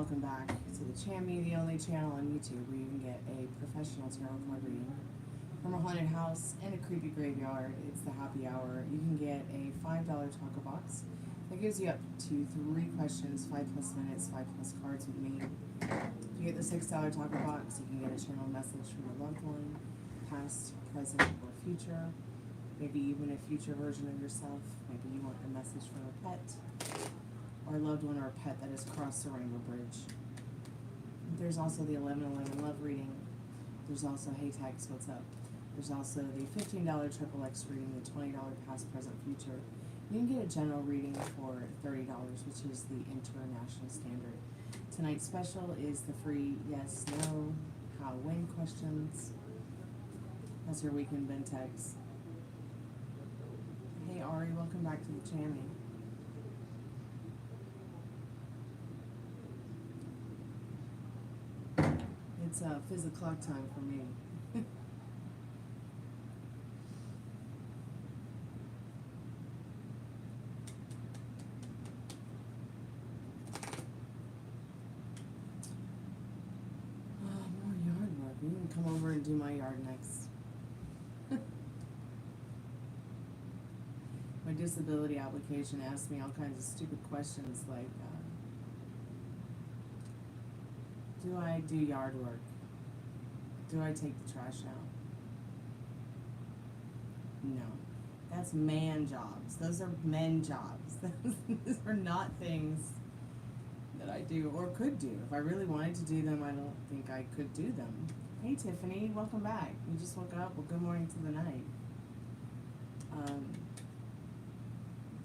welcome back to the Chammy, the only channel on YouTube where you can get a professional tarot card reading from a haunted house and a creepy graveyard. It's the happy hour. You can get a $5 taco box that gives you up to 3 questions, 5+ minutes, 5+ cards with me. If you get the $6 taco box, you can get a channel message from a loved one, past, present, or future. Maybe even a future version of yourself. Maybe you want a message from a pet, or a loved one, or a pet that has crossed the rainbow bridge. There's also the 11/11 love reading. There's also Hey Tags, What's Up? There's also the $15 XXX reading, the $20 past, present, future. You can get a general reading for $30, which is the international standard. Tonight's special is the free yes, no, how, when questions. That's your weekend bin tags. Hey Ari, welcome back to the Chammy. It's fizz o'clock time for me. More yard work. You can come over and do my yard next. My disability application asked me all kinds of stupid questions like, do I do yard work? Do I take the trash out? No. That's man jobs. Those are men jobs. Those are not things that I do or could do. If I really wanted to do them, I don't think I could do them. Hey Tiffany, welcome back. You just woke up? Well, good morning to the night.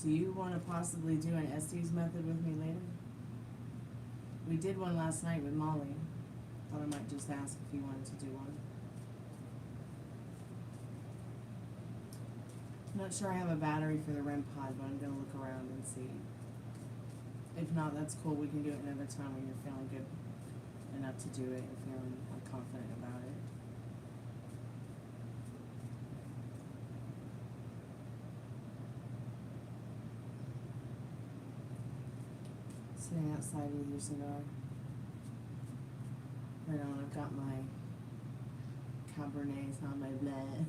Do you want to possibly do an Estes method with me later? We did one last night with Molly. Thought I might just ask if you wanted to do one. I'm not sure I have a battery for the REM pod, but I'm going to look around and see. If not, that's cool. We can do it another time when you're feeling good enough to do it and feeling confident about it. Sitting outside with your cigar. Right on, I've got my Cabernets on my blood.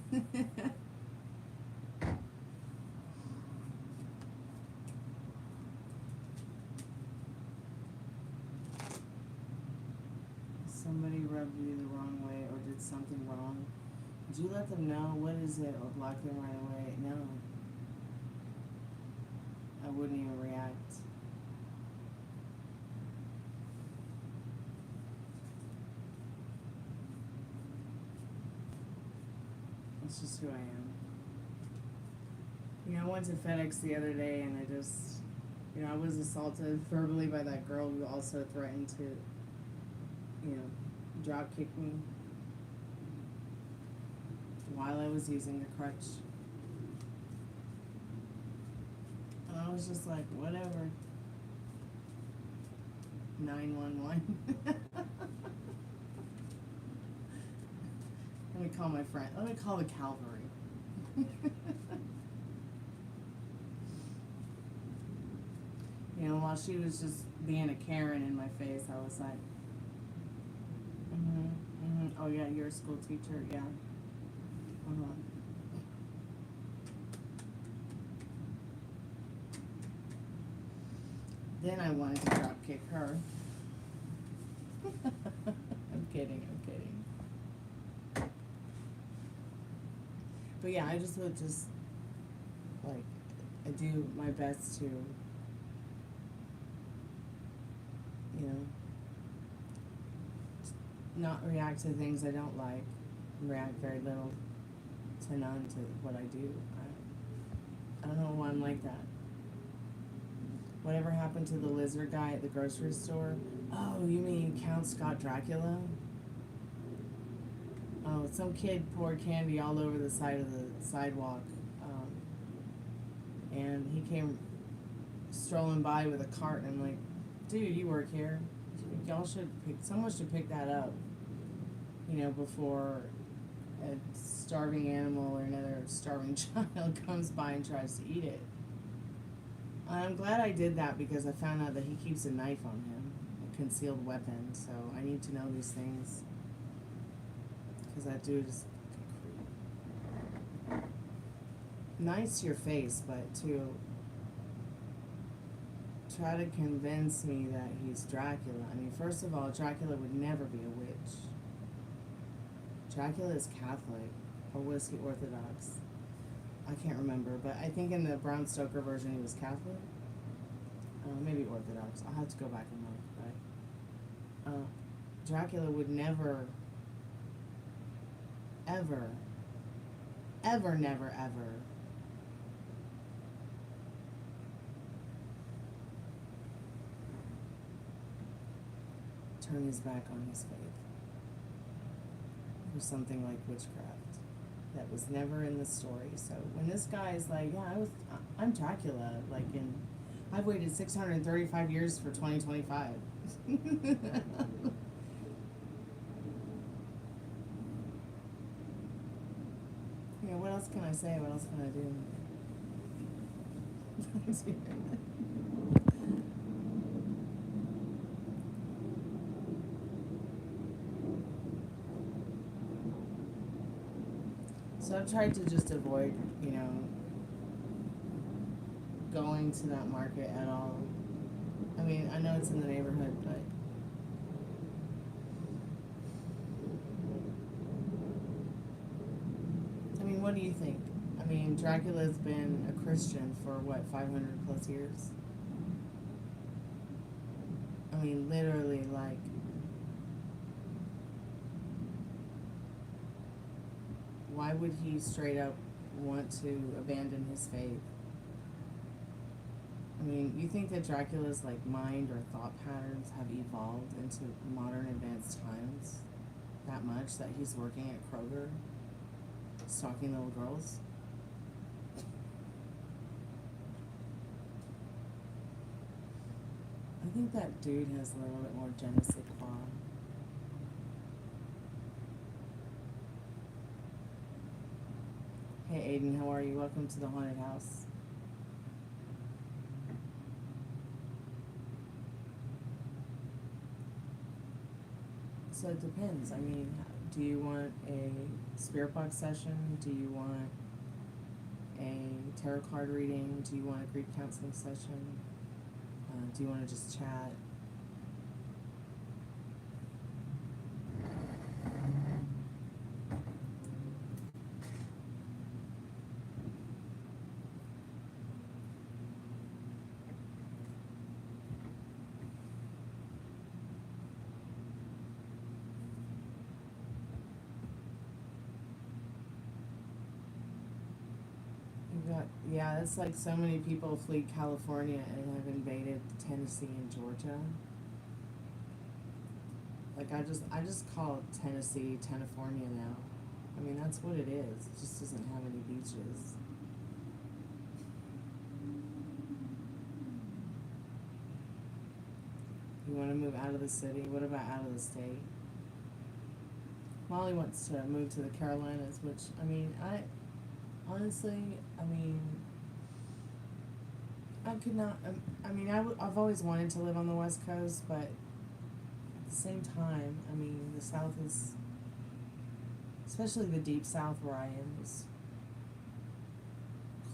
Somebody rubbed you the wrong way or did something wrong. Did you let them know? What is it? Or block them right away? No. I wouldn't even react. That's just who I am. You know, I went to FedEx the other day and I just, you know, I was assaulted verbally by that girl who also threatened to, you know, drop kick me while I was using the crutch. And I was just like, whatever. 911. Let me call my friend. Let me call the cavalry. You know, while she was just being a Karen in my face, I was like, oh yeah, you're a school teacher, yeah. Then I wanted to drop kick her. I'm kidding. But yeah, I just would just, like, I do my best to, you know, not react to things I don't like, react very little to none to what I do. I don't know why I'm like that. Whatever happened to the lizard guy at the grocery store? Oh, you mean Count Scott Dracula? Oh, some kid poured candy all over the side of the sidewalk, and he came strolling by with a cart, and I'm like, dude, you work here. Someone should pick that up, you know, before a starving animal or another starving child comes by and tries to eat it. I'm glad I did that because I found out that he keeps a knife on him. concealed weapon, so I need to know these things. Because that dude is a creep. Nice to your face, but to try to convince me that he's Dracula. I mean, first of all, Dracula would never be a witch. Dracula is Catholic, or was he Orthodox? I can't remember, but I think in the Bram Stoker version he was Catholic. Maybe Orthodox. I'll have to go back and look, but Dracula would never, ever, ever, never, ever turn his back on his faith for something like witchcraft. That was never in the story. So when this guy is like, yeah, I'm Dracula, like I've waited 635 years for 2025. Yeah, what else can I say? What else can I do? So I've tried to just avoid, going to that market at all. I mean, I know it's in the neighborhood, but I mean, what do you think? I mean, Dracula's been a Christian for what, 500 plus years? I mean, literally, like, why would he straight up want to abandon his faith? I mean, you think that Dracula's like mind or thought patterns have evolved into modern advanced times that much that he's working at Kroger stalking little girls? I think that dude has a little bit more je ne sais quoi. Hey Aiden, how are you? Welcome to the haunted house. So it depends. I mean, do you want a spirit box session? Do you want a tarot card reading? Do you want a grief counseling session? Do you want to just chat? Yeah, it's like so many people flee California and have invaded Tennessee and Georgia. Like I just call Tennessee California now. I mean, that's what it is. It just doesn't have any beaches. You want to move out of the city? What about out of the state? Molly wants to move to the Carolinas, which, I mean, honestly, I mean, I could not, I mean, I've always wanted to live on the West Coast, but at the same time, I mean, the South is, especially the deep South where I am, is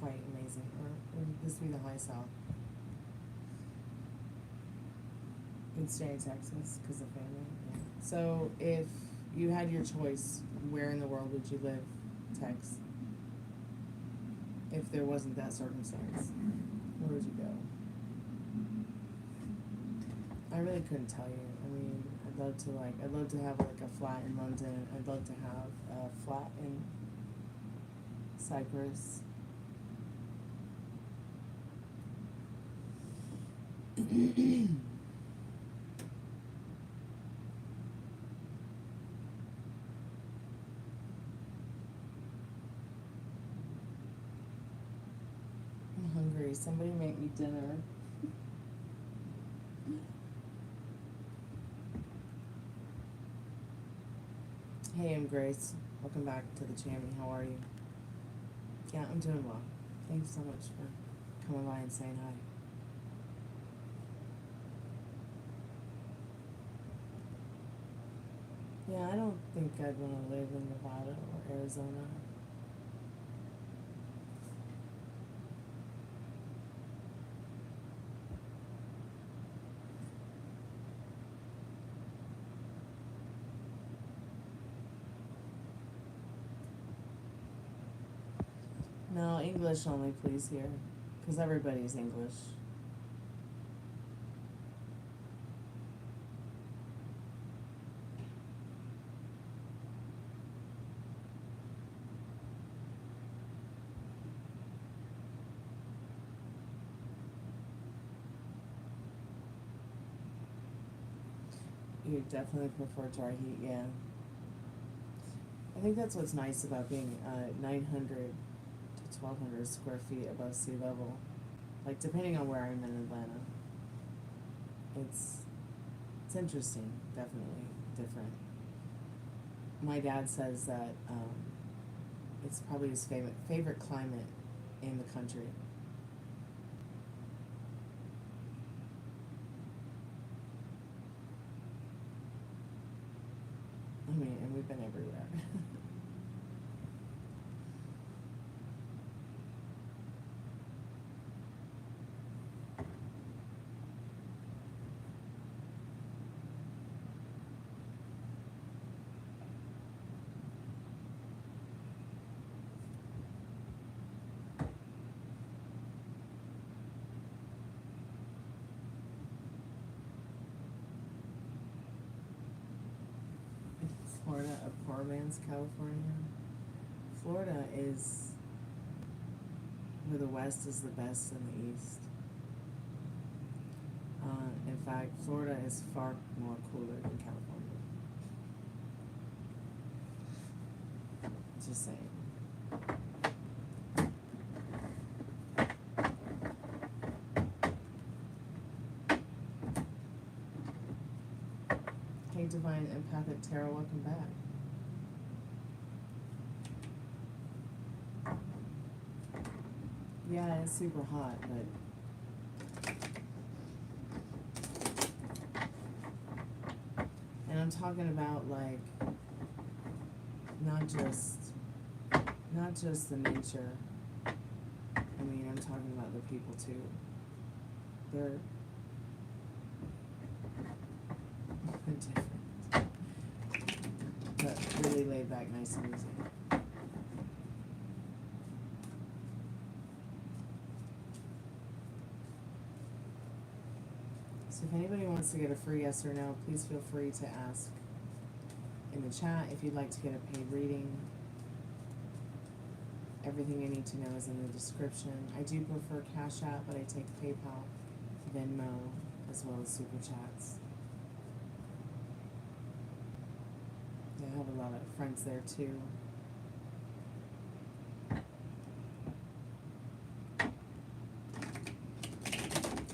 quite amazing. Or would this be the high South? You'd stay in Texas because of family. Yeah. So if you had your choice, where in the world would you live, Tex? If there wasn't that circumstance, where would you go? I really couldn't tell you. I mean, I'd love to have like a flat in London. I'd love to have a flat in Cyprus. I'm hungry. Somebody make me dinner. Hey, I'm Grace. Welcome back to the channel. How are you? Yeah, I'm doing well. Thanks so much for coming by and saying hi. Yeah, I don't think I'd want to live in Nevada or Arizona. No, English only, please, here. Because everybody's English. You definitely prefer dry heat, yeah. I think that's what's nice about being 900 to 1,200 square feet above sea level. Like, depending on where I'm in Atlanta. It's interesting, definitely different. My dad says that it's probably his favorite climate in the country. I mean, and we've been everywhere. Florida, a poor man's California. Florida is where the West is the best than the East. In fact, Florida is far more cooler than California. Just saying. Hey, Divine Empathic Tarot, welcome back. Yeah, it's super hot, but and I'm talking about like not just the nature. I mean, I'm talking about the people too. They're different, but really laid back, nice and easy. So if anybody wants to get a free yes or no, please feel free to ask in the chat. If you'd like to get a paid reading, everything you need to know is in the description. I do prefer Cash App, but I take PayPal, Venmo, as well as Super Chats. Yeah, I have a lot of friends there too.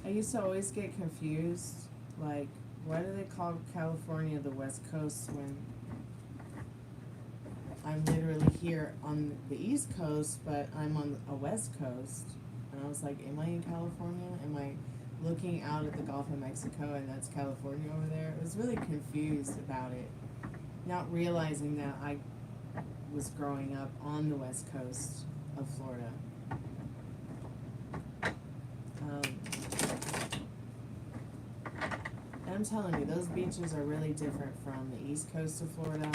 I used to always get confused, like, why do they call California the West Coast when I'm literally here on the East Coast, but I'm on a West Coast? And I was like, am I in California? Am I looking out at the Gulf of Mexico and that's California over there? I was really confused about it, not realizing that I was growing up on the West Coast of Florida. I'm telling you, those beaches are really different from the East Coast of Florida.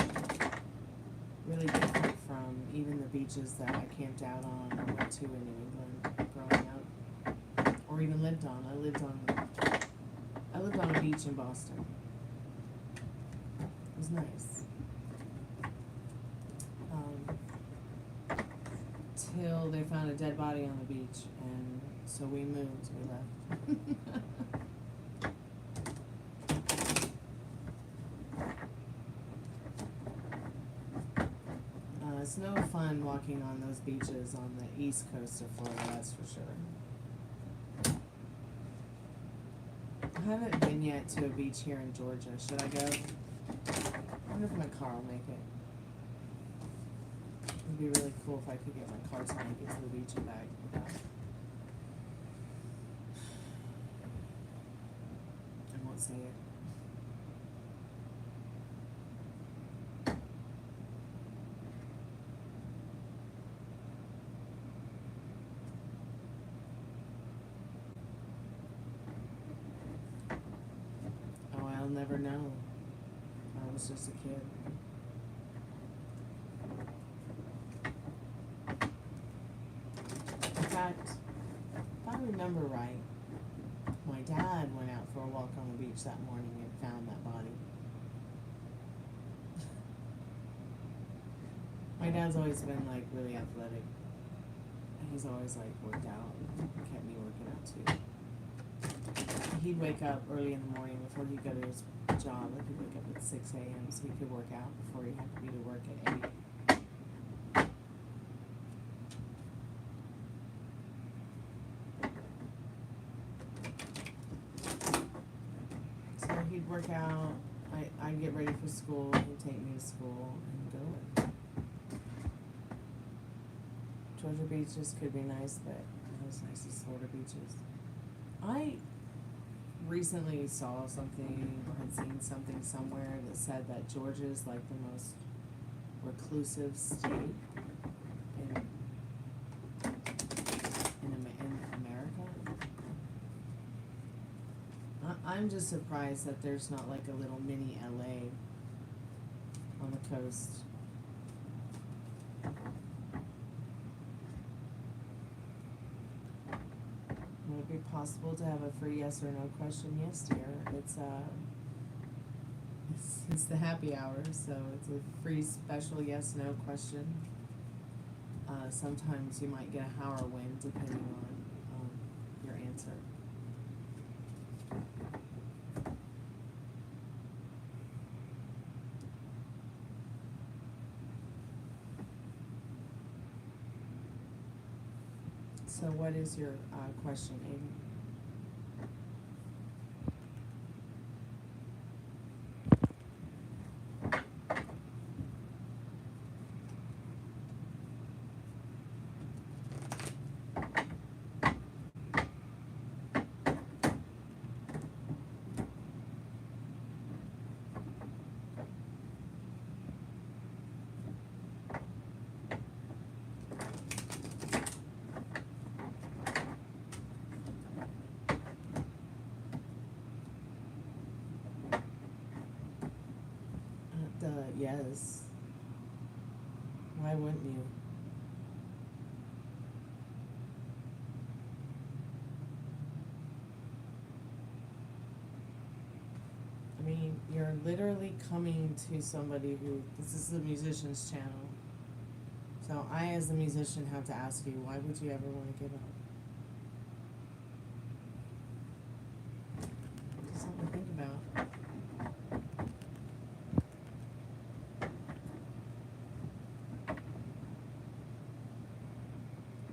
Really different from even the beaches that I camped out on or went to in New England growing up, or even lived on. I lived on a beach in Boston. It was nice. Till they found a dead body on the beach, and so we moved. We left. It's no fun walking on those beaches on the East Coast of Florida, that's for sure. I haven't been yet to a beach here in Georgia. Should I go? I wonder if my car will make it. It'd be really cool if I could get my car to make it to the beach and back without. I won't say it. never know. I was just a kid. In fact, if I remember right, my dad went out for a walk on the beach that morning and found that body. My dad's always been like really athletic. He's always like worked out, kept me working out too. He'd wake up early in the morning before he'd go to his job. Like he'd wake up at 6 a.m. so he could work out before he had to be to work at 8. So he'd work out, I'd get ready for school, he'd take me to school and go to work. Georgia beaches could be nice, but not as nice as Florida beaches. I recently saw something or had seen something somewhere that said that Georgia is like the most reclusive state in America. I'm just surprised that there's not like a little mini LA on the coast. Would it be possible to have a free yes or no question? Yes, dear. It's the happy hour, so it's a free special yes no question. Sometimes you might get a how or when depending on your answer. So what is your question, Aiden? Yes. Why wouldn't you? I mean, you're literally coming to somebody who, this is the musician's channel. So I, as the musician, have to ask you, why would you ever want to give up? Just something to think about.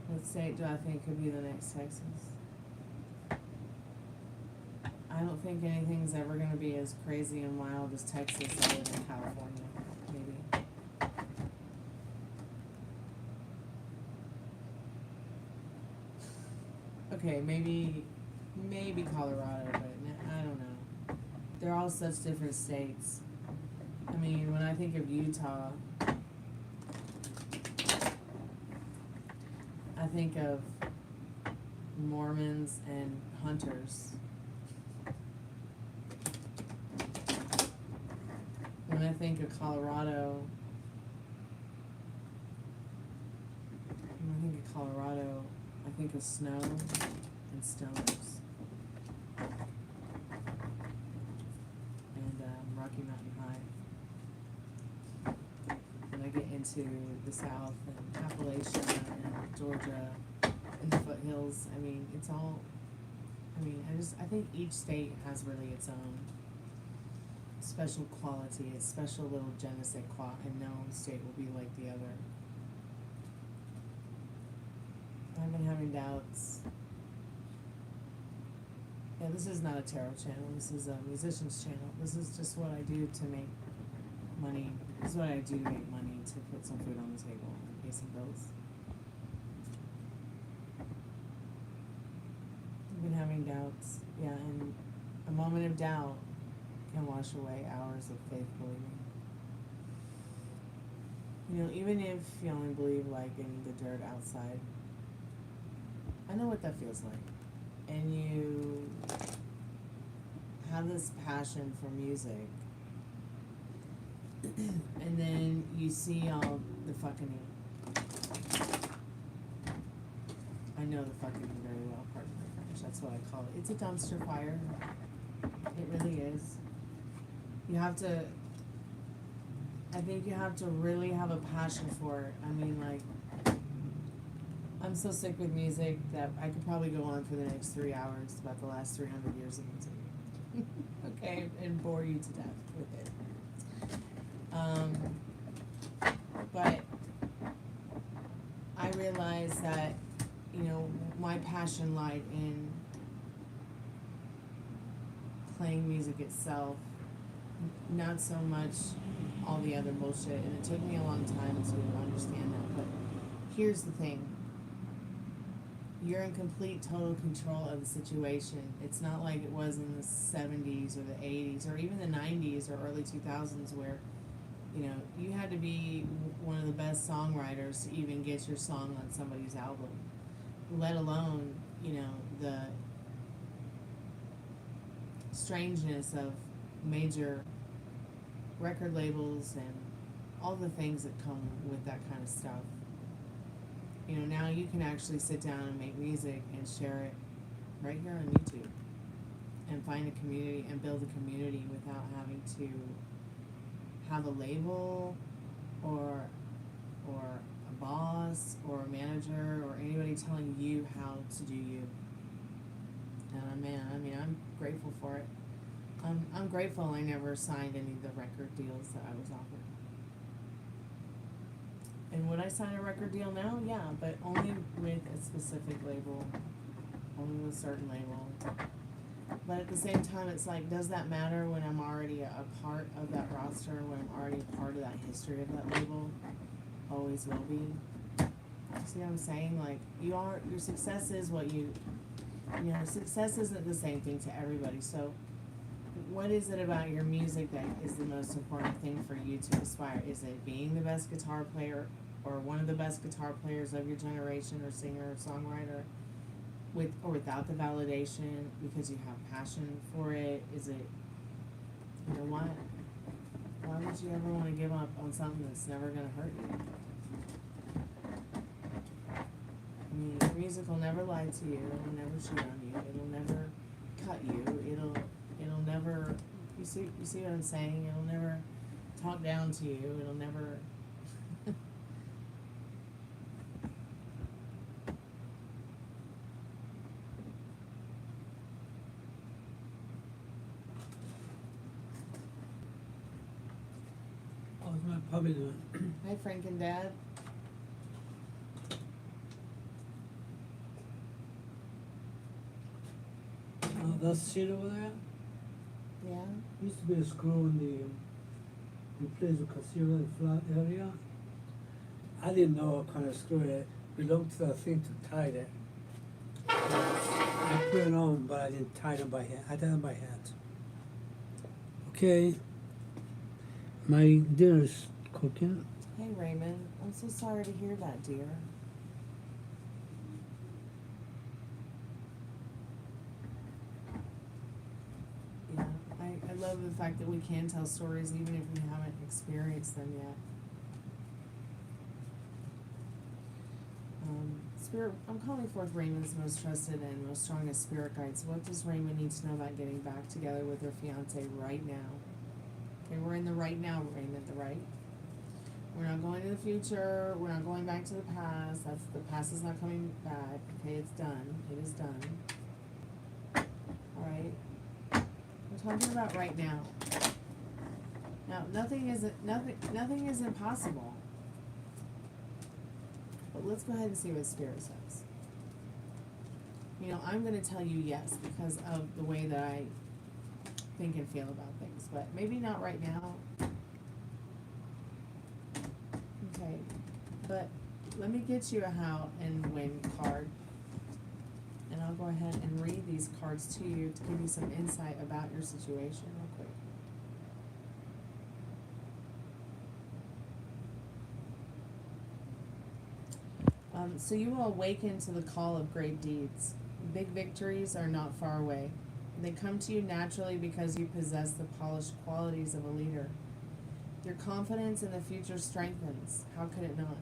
What state do I think could be the next Texas? I don't think anything's ever going to be as crazy and wild as Texas other than California, maybe. Okay, maybe Colorado, but I don't know. They're all such different states. I mean, when I think of Utah, I think of Mormons and hunters. When I think of Colorado, I think of snow and stoners. And Rocky Mountain High. When I get into the South and Appalachia and Georgia and the foothills, I mean, it's all, I think each state has really its own special quality, its special little je ne sais quoi, and no state will be like the other. I've been having doubts. Yeah, this is not a tarot channel, this is a musician's channel. This is just what I do to make money. This is what I do to make money, to put some food on the table and pay some bills. I've been having doubts, yeah, and a moment of doubt can wash away hours of faith believing. You know, even if you only believe like in the dirt outside, I know what that feels like. And you have this passion for music, and then you see all the fucking. I know the fucking very well, pardon my French. That's what I call it. It's a dumpster fire. It really is. You have to. I think you have to really have a passion for it. I mean, like, I'm so sick with music that I could probably go on for the next 3 hours about the last 300 years of music. Okay, and bore you to death with it. But I realized that, you know, my passion lied in playing music itself, not so much all the other bullshit, and it took me a long time to understand that. But here's the thing. You're in complete, total control of the situation. It's not like it was in the 70s or the 80s or even the 90s or early 2000s where, you know, you had to be one of the best songwriters to even get your song on somebody's album, let alone, you know, the strangeness of major record labels and all the things that come with that kind of stuff. You know, now you can actually sit down and make music and share it right here on YouTube and find a community and build a community without having to have a label or a boss or a manager or anybody telling you how to do you. And man, I mean, I'm grateful for it. I'm grateful I never signed any of the record deals that I was offered. And would I sign a record deal now? Yeah, but only with a specific label, only with a certain label. But at the same time, it's like, does that matter when I'm already a part of that roster, when I'm already a part of that history of that label? Always will be. See what I'm saying? Like, your success is what you know, success isn't the same thing to everybody. So what is it about your music that is the most important thing for you to aspire? Is it being the best guitar player or one of the best guitar players of your generation, or singer or songwriter, with or without the validation because you have passion for it? Is it, you know what? Why would you ever want to give up on something that's never going to hurt you? I mean, your music will never lie to you. It will never cheat on you. It will never cut you. It'll never. You see what I'm saying? It'll never talk down to you. It'll never. How's my puppy doing? Hi, Frank and Dad. That's shit over there? Yeah. Used to be a screw in the place to conceal the flat area. I didn't know what kind of screw it belonged to the thing to tie it. I put it on, but I didn't tie it by hand. I tied it by hand. Okay. My dinner's cooking. Hey, Raymond. I'm so sorry to hear that, dear. Yeah, I love the fact that we can tell stories even if we haven't experienced them yet. Spirit, I'm calling forth Raymond's most trusted and most strongest spirit guides. What does Raymond need to know about getting back together with her fiance right now? Okay, we're in the right now, Raymond, the right? We're not going to the future. We're not going back to the past. The past is not coming back. Okay, it's done. It is done. All right. We're talking about right now. Now, nothing is impossible. But let's go ahead and see what Spirit says. You know, I'm going to tell you yes because of the way that I think and feel about things, but maybe not right now. Okay, but let me get you a how and when card, and I'll go ahead and read these cards to you to give you some insight about your situation real quick. So you will awaken to the call of great deeds. Big victories are not far away. They come to you naturally because you possess the polished qualities of a leader. Your confidence in the future strengthens. How could it not?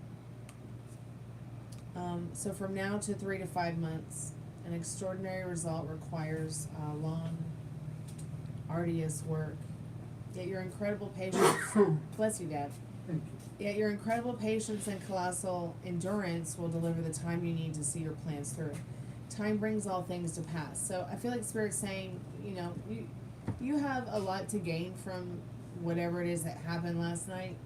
So from now to 3 to 5 months, an extraordinary result requires long, arduous work. Yet your incredible patience, bless you, Dad. Thank you. Yet your incredible patience and colossal endurance will deliver the time you need to see your plans through. Time brings all things to pass. So I feel like Spirit's saying, you know, you have a lot to gain from whatever it is that happened last night.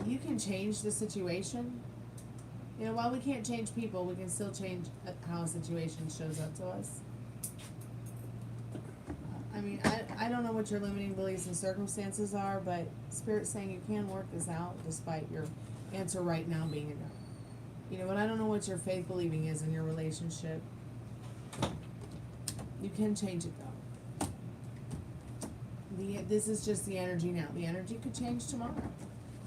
You can change the situation. You know, while we can't change people, we can still change how a situation shows up to us. I mean, I don't know what your limiting beliefs and circumstances are, but Spirit's saying you can work this out despite your answer right now being a no. You know, but I don't know what your faith believing is in your relationship. You can change it though. This is just the energy now. The energy could change tomorrow.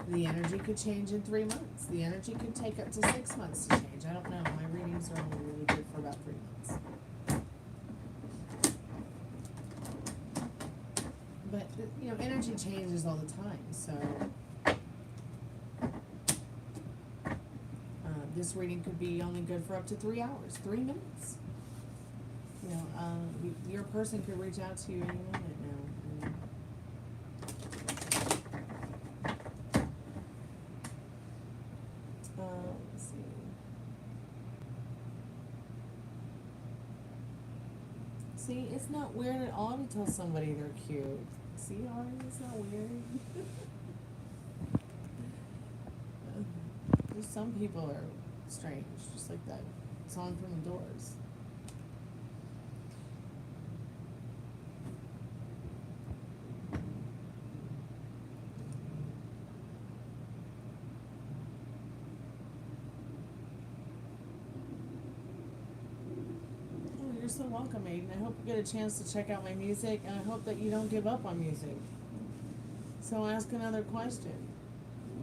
The energy could change in 3 months. The energy could take up to 6 months to change. I don't know. My readings are only really good for about 3 months. But, you know, energy changes all the time, so this reading could be only good for up to 3 hours, 3 minutes. You know, your person could reach out to you any minute now. Let's see. See, it's not weird at all to tell somebody they're cute. See, Ari, it's not weird. There's some people are strange, just like that song from The Doors. You're so welcome, Aiden. I hope you get a chance to check out my music, and I hope that you don't give up on music. So ask another question,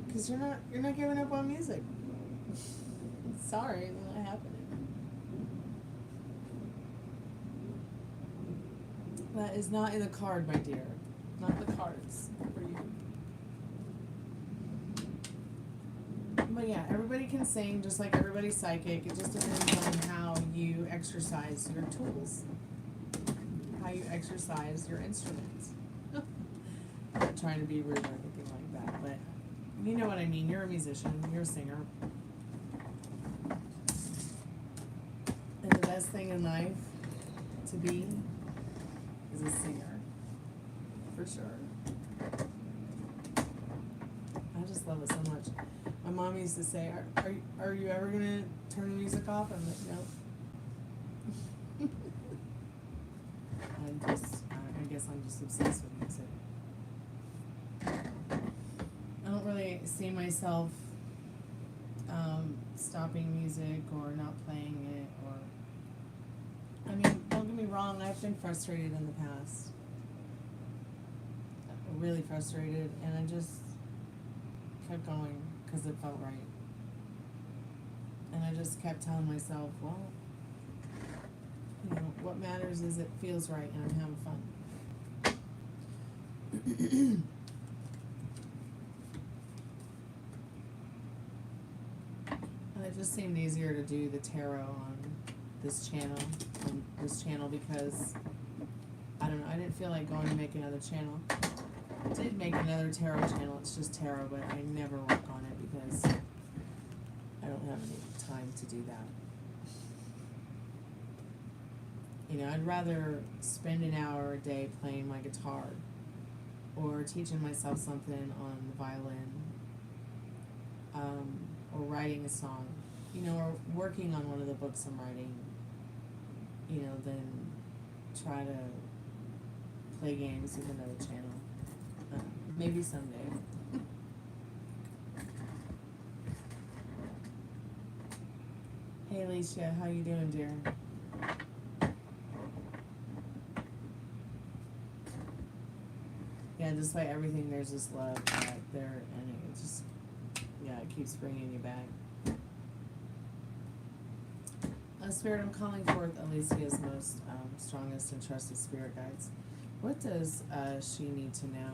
because you're not giving up on music. Sorry, it's not happening. That is not in the card, my dear. Not the cards for you. But yeah, everybody can sing, just like everybody's psychic. It just depends on how you exercise your tools, how you exercise your instruments. I'm not trying to be rude or anything like that, but you know what I mean. You're a musician, you're a singer. And the best thing in life to be is a singer, for sure. I just love it so much. My mom used to say, are you ever gonna turn the music off? I'm like, nope. I guess I'm just obsessed with music. I don't really see myself stopping music or not playing it, or, I mean, don't get me wrong, I've been frustrated in the past. Really frustrated, and I just kept going because it felt right. And I just kept telling myself, well, you know, what matters is it feels right and I'm having fun. And it just seemed easier to do the tarot on this channel, because, I don't know, I didn't feel like going to make another channel. I did make another tarot channel, it's just tarot, but I never work on it because I don't have any time to do that. You know, I'd rather spend an hour a day playing my guitar or teaching myself something on the violin, or writing a song, you know, or working on one of the books I'm writing, you know, than try to play games with another channel. Maybe someday. Hey Alicia, how you doing, dear? Yeah, despite everything, there's this love there, and it just, yeah, it keeps bringing you back. Spirit, I'm calling forth Alicia's most strongest and trusted spirit guides. What does she need to know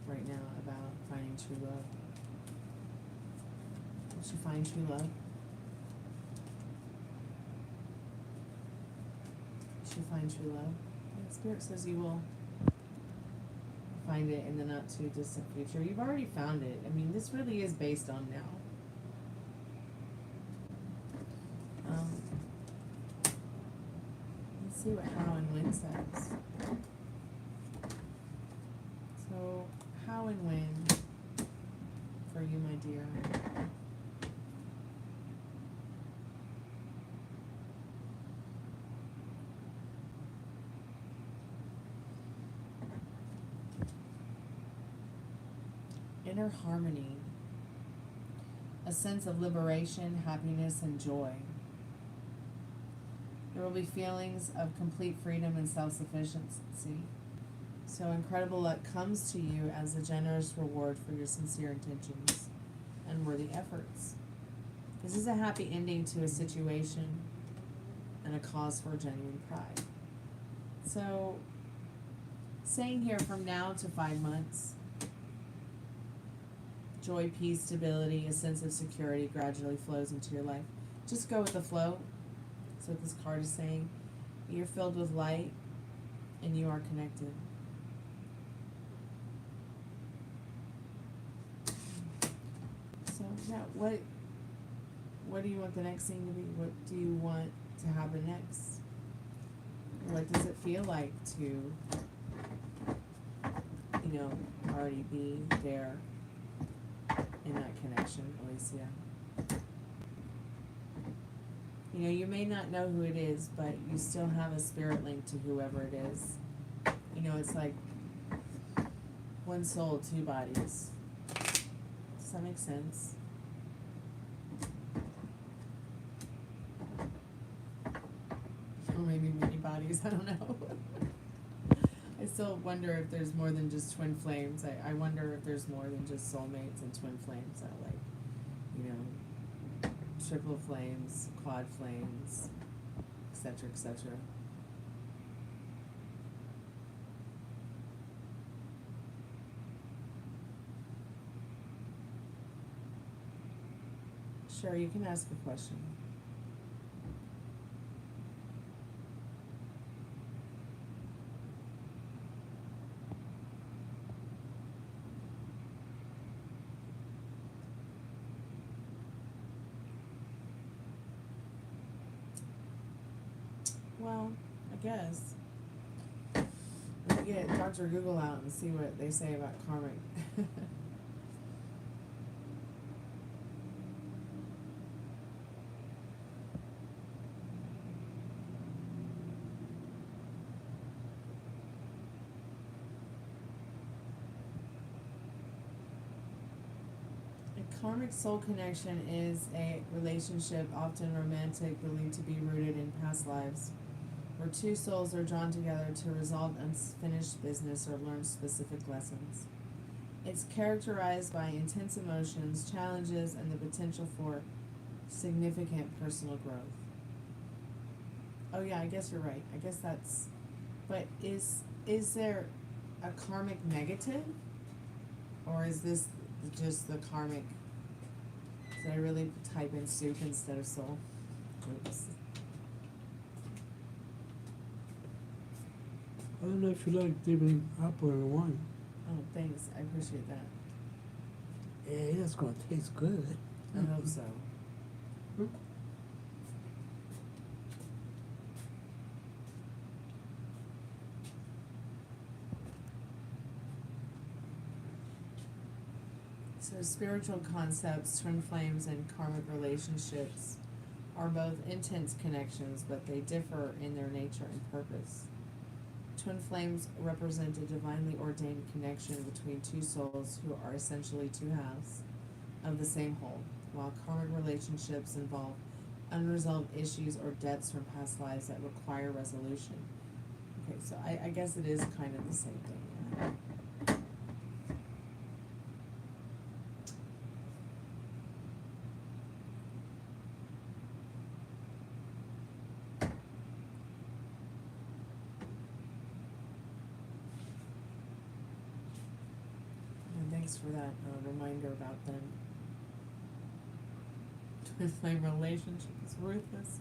right now about finding true love? Will she find true love? Will she find true love? And Spirit says you will find it in the not too distant future. You've already found it. I mean, this really is based on now. Let's see what how and when says. So, how and when for you, my dear? Inner harmony, a sense of liberation, happiness, and joy. There will be feelings of complete freedom and self-sufficiency. So incredible luck comes to you as a generous reward for your sincere intentions and worthy efforts. This is a happy ending to a situation and a cause for genuine pride. So, saying here from now to 5 months, joy, peace, stability, a sense of security gradually flows into your life. Just go with the flow. That's what this card is saying. You're filled with light and you are connected. So now what do you want the next thing to be? What do you want to happen next? What does it feel like to, already be there in that connection, Alicia? You may not know who it is, but you still have a spirit link to whoever it is. It's like one soul, two bodies. Does that make sense? Or maybe many bodies, I don't know. I still wonder if there's more than just twin flames. I wonder if there's more than just soulmates and twin flames that triple flames, quad flames, etc., etc. Sure, you can ask a question. Well, I guess. Let me get Dr. Google out and see what they say about karmic. A karmic soul connection is a relationship, often romantic, believed to be rooted in past lives, where two souls are drawn together to resolve unfinished business or learn specific lessons. It's characterized by intense emotions, challenges, and the potential for significant personal growth. Oh yeah, I guess you're right. I guess that's... But is there a karmic negative? Or is this just the karmic... Did I really type in soup instead of soul? Oops. I don't know if you like dipping apple in wine. Oh, thanks. I appreciate that. Yeah, it's gonna taste good. I hope so. So spiritual concepts, twin flames, and karmic relationships are both intense connections, but they differ in their nature and purpose. Twin flames represent a divinely ordained connection between two souls who are essentially two halves of the same whole, while karmic relationships involve unresolved issues or debts from past lives that require resolution. Okay, so I guess it is kind of the same thing. Yeah. Thanks for that reminder about them. Twin flame relationship is ruthless.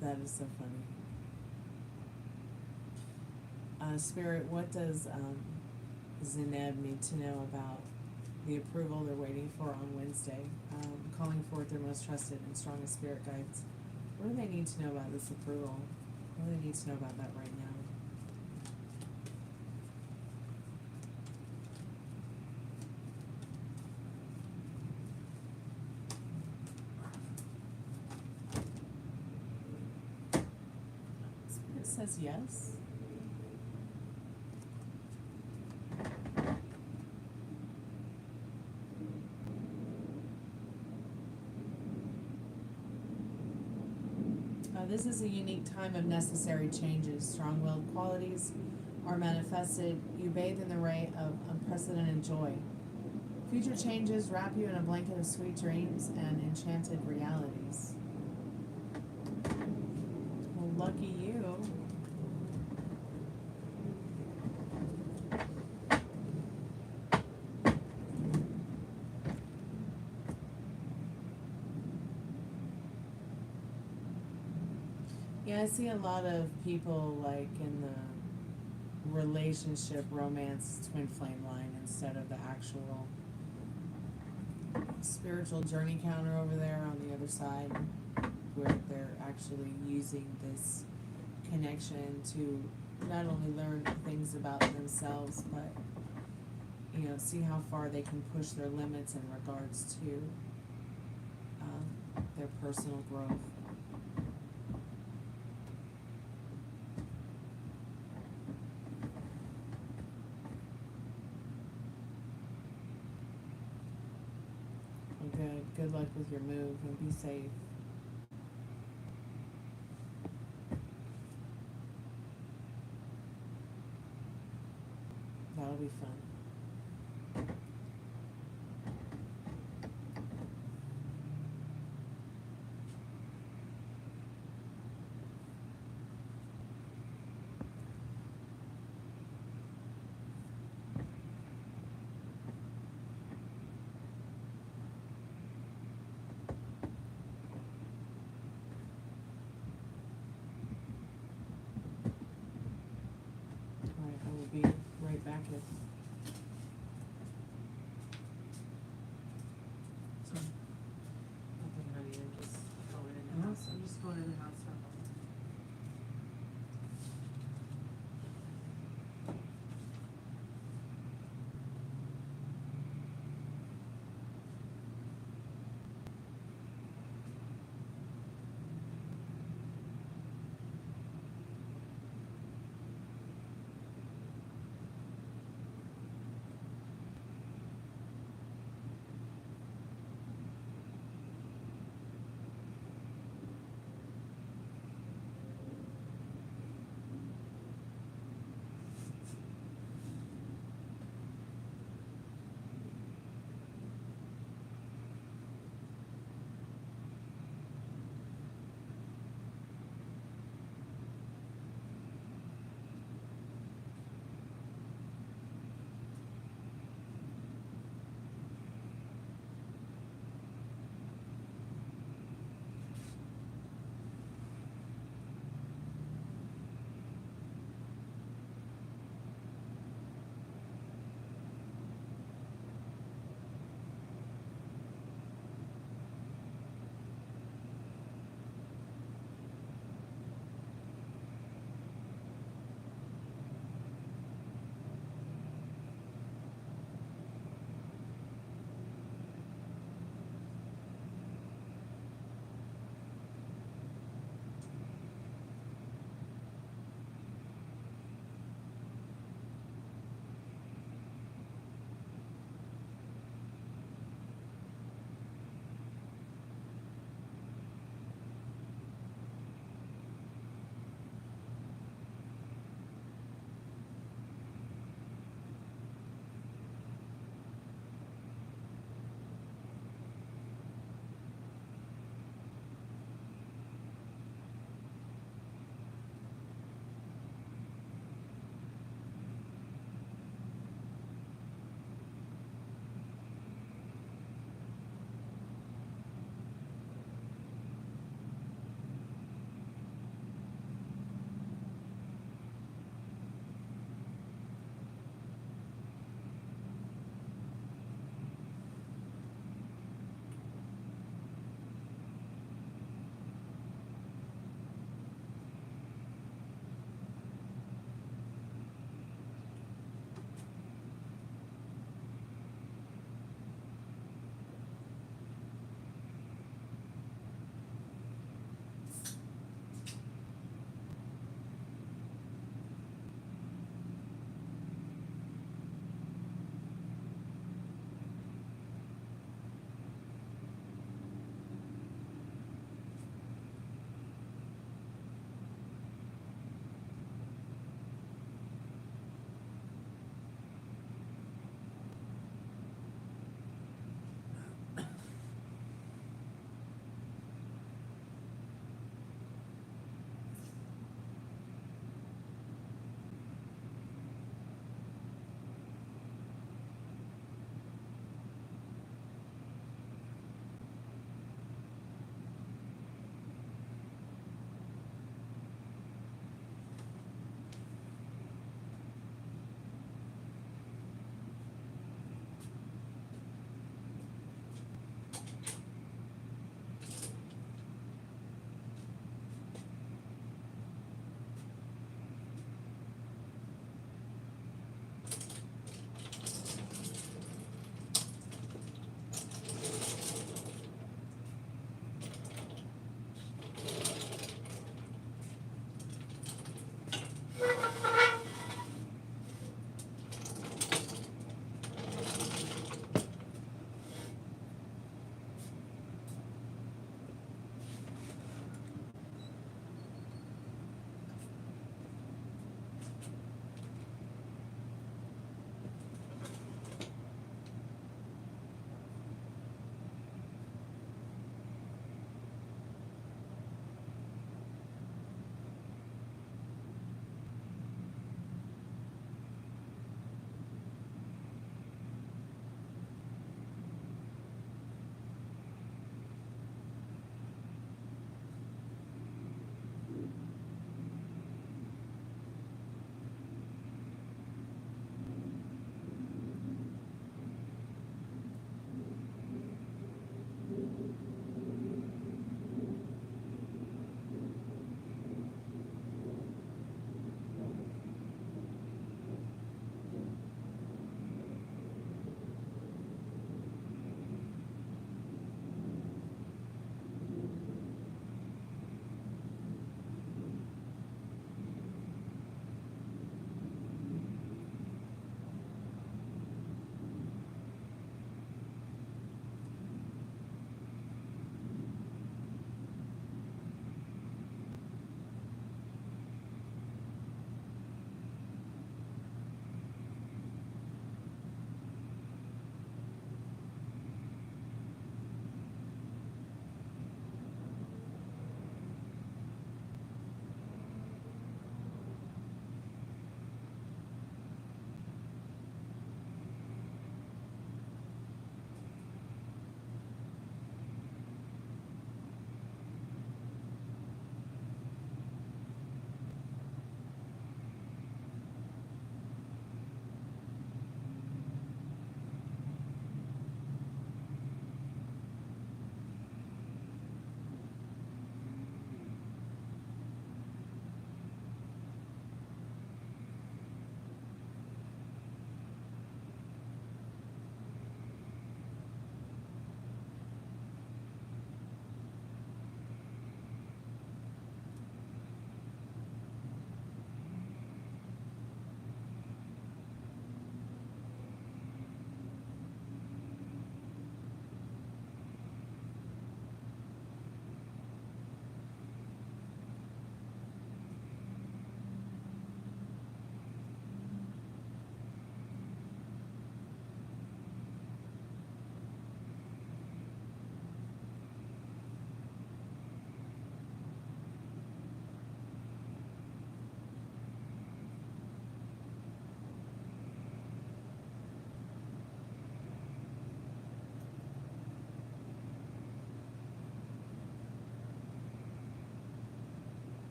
That is so funny. Spirit, what does Zeneb need to know about the approval they're waiting for on Wednesday? Calling forth their most trusted and strongest spirit guides. What do they need to know about this approval? What do they need to know about that right now? Spirit says yes. This is a unique time of necessary changes. Strong-willed qualities are manifested. You bathe in the ray of unprecedented joy. Future changes wrap you in a blanket of sweet dreams and enchanted realities. Well, lucky you. Yeah, I see a lot of people like in the relationship, romance, twin flame line instead of the actual spiritual journey counter over there on the other side, where they're actually using this connection to not only learn things about themselves, but see how far they can push their limits in regards to their personal growth. Good luck with your move and be safe. That'll be fun. Be right back at nothing, honey. I'm just going in the house. I'm just going in the house for a moment.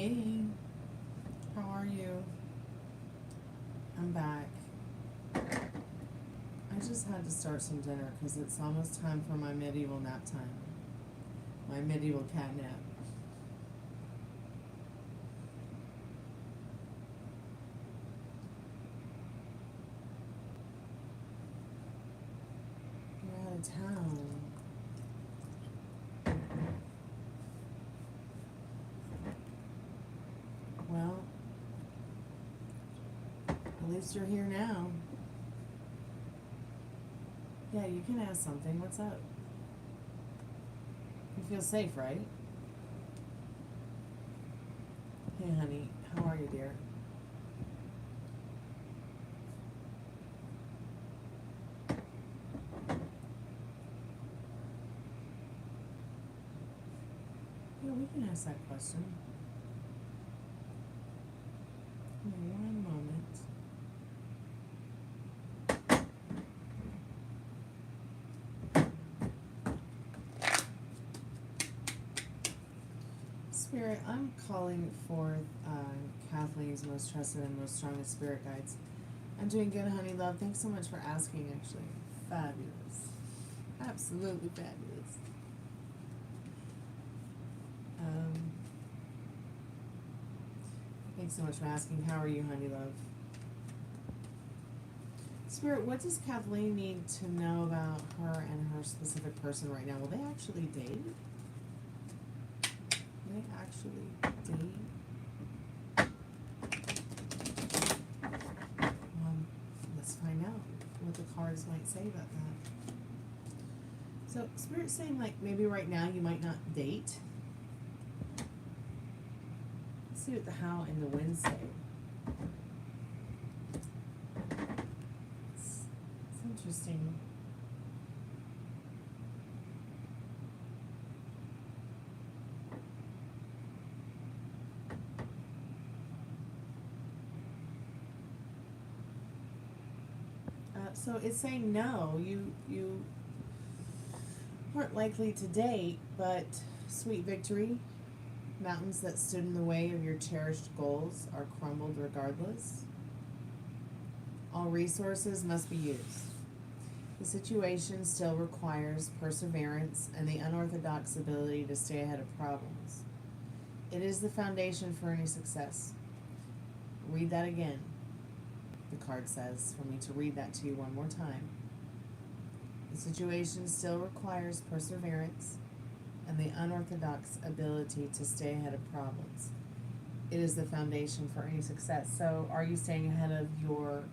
Hey, how are you? I'm back. I just had to start some dinner because it's almost time for my medieval nap time. My medieval cat nap. We're out of town. Well, at least you're here now. Yeah, you can ask something. What's up? You feel safe, right? Hey, honey. How are you, dear? Yeah, we can ask that question. Give me one moment. Spirit, I'm calling forth Kathleen's most trusted and most strongest spirit guides. I'm doing good, honey love. Thanks so much for asking, actually. Fabulous. Absolutely fabulous. Thanks so much for asking. How are you, honey love? Spirit, what does Kathleen need to know about her and her specific person right now? Will they actually date? Will they actually date? Let's find out what the cards might say about that. So, Spirit's saying, like, maybe right now you might not date. Let's see what the how and the when say. It's interesting. So it's saying no, you aren't likely to date, but sweet victory. Mountains that stood in the way of your cherished goals are crumbled regardless. All resources must be used. The situation still requires perseverance and the unorthodox ability to stay ahead of problems. It is the foundation for any success. Read that again. The card says for me to read that to you one more time. The situation still requires perseverance and the unorthodox ability to stay ahead of problems. It is the foundation for any success. So are you staying ahead of your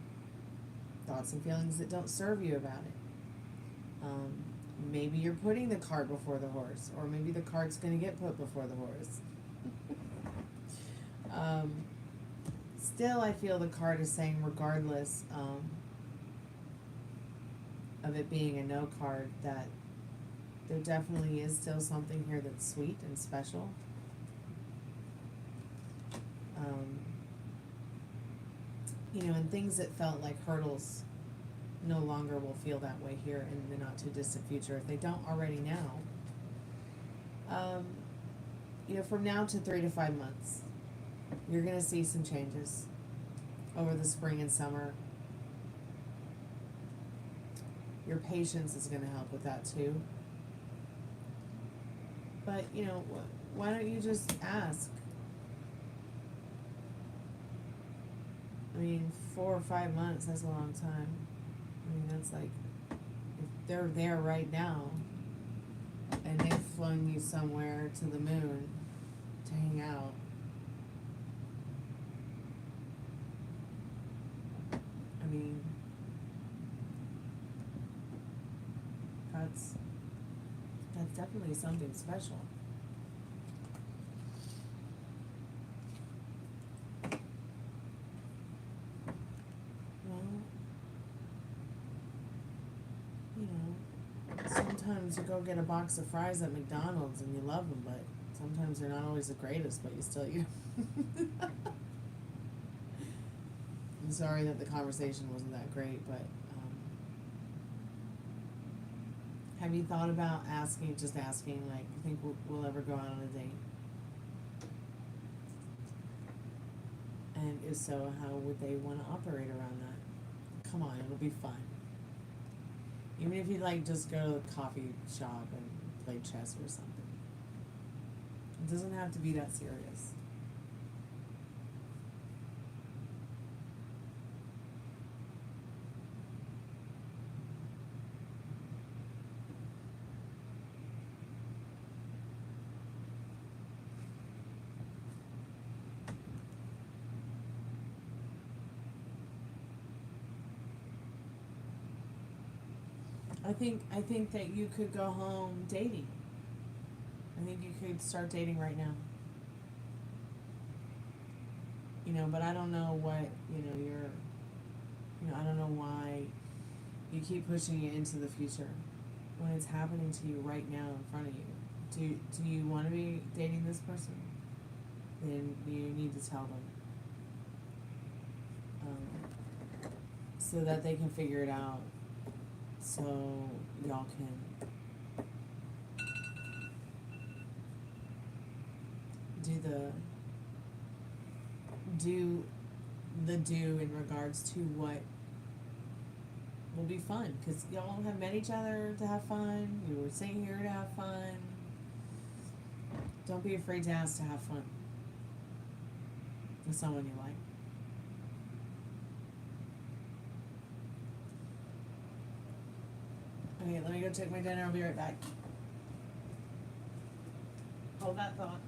thoughts and feelings that don't serve you about it? Maybe you're putting the cart before the horse, or maybe the cart's going to get put before the horse. Still, I feel the card is saying, regardless of it being a no card, that there definitely is still something here that's sweet and special. You know, and things that felt like hurdles no longer will feel that way here in the not too distant future, if they don't already now. You know, from now to 3 to 5 months, you're going to see some changes over the spring and summer. Your patience is going to help with that too. But, you know, why don't you just ask? I mean, 4 or 5 months, that's a long time. I mean, that's like, if they're there right now, and they've flown you somewhere to the moon to hang out, I mean, that's definitely something special. Well, you know, sometimes you go get a box of fries at McDonald's and you love them, but sometimes they're not always the greatest, but you still eat them. I'm sorry that the conversation wasn't that great, but have you thought about asking, like, you think we'll ever go out on a date? And if so, how would they want to operate around that? Come on, it'll be fun. Even if you like just go to the coffee shop and play chess or something. It doesn't have to be that serious. I think that you could go home dating. I think you could start dating right now. You know, but I don't know what, I don't know why you keep pushing it into the future when it's happening to you right now in front of you. Do you want to be dating this person? Then you need to tell them. So that they can figure it out. So y'all can do in regards to what will be fun, because y'all have met each other to have fun. You were sitting here to have fun. Don't be afraid to ask to have fun with someone you like. Okay, let me go take my dinner. I'll be right back. Hold that thought.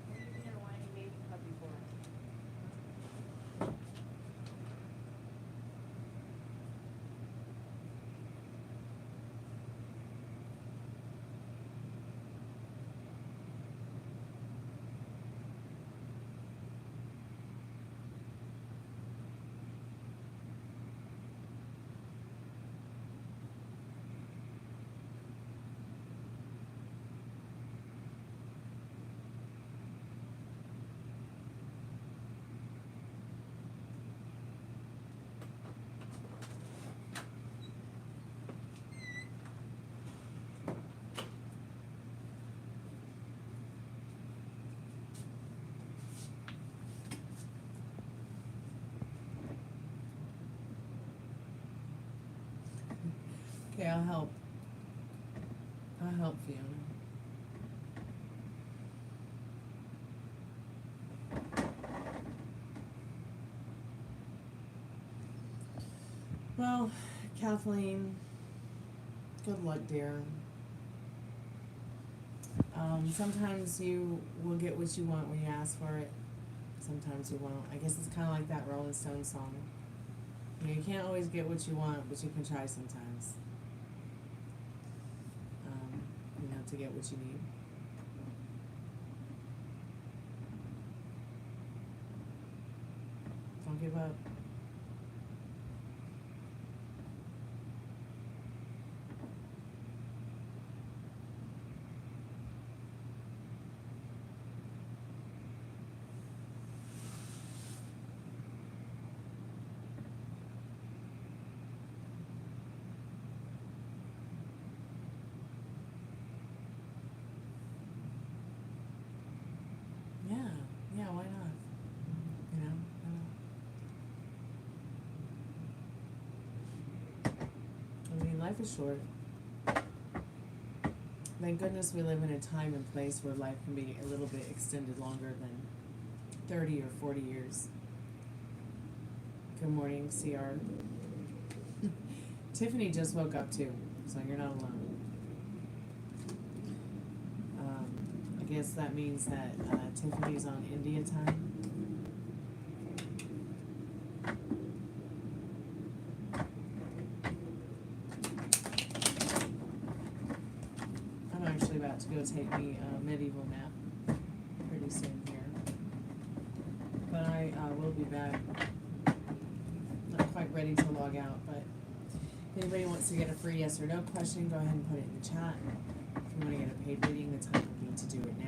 What are you being a whiny baby puppy for? Okay, I'll help. I'll help Fiona. Well, Kathleen, good luck, dear. Sometimes you will get what you want when you ask for it. Sometimes you won't. I guess it's kind of like that Rolling Stones song. You can't always get what you want, but you can try sometimes. To get what you need. Don't give up. Yeah, why not? You know, I mean, life is short. Thank goodness we live in a time and place where life can be a little bit extended longer than 30 or 40 years. Good morning, CR. Tiffany just woke up too, so you're not alone. I guess that means that Tiffany's on India time. I'm actually about to go take me a medieval nap pretty soon here. But I will be back. Not quite ready to log out, but if anybody wants to get a free yes or no question, go ahead and put it in the chat. If you want to get a paid reading, the time would be to do it now.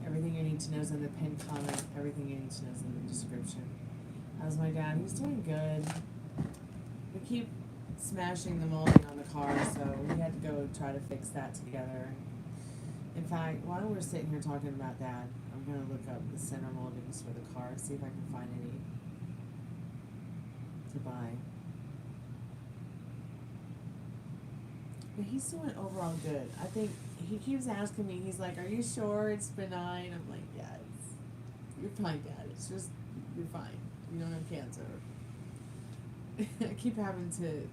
Everything you need to know is in the pinned comment. Everything you need to know is in the description. How's my dad? He's doing good. We keep smashing the molding on the car, so we had to go try to fix that together. In fact, while we're sitting here talking about that, I'm gonna look up the center moldings for the car, see if I can find any to buy. But he's doing overall good. I think he keeps asking me, he's like, "Are you sure it's benign?" I'm like, "Yeah, you're fine, Dad. It's just, you're fine. You don't have cancer." I keep having to,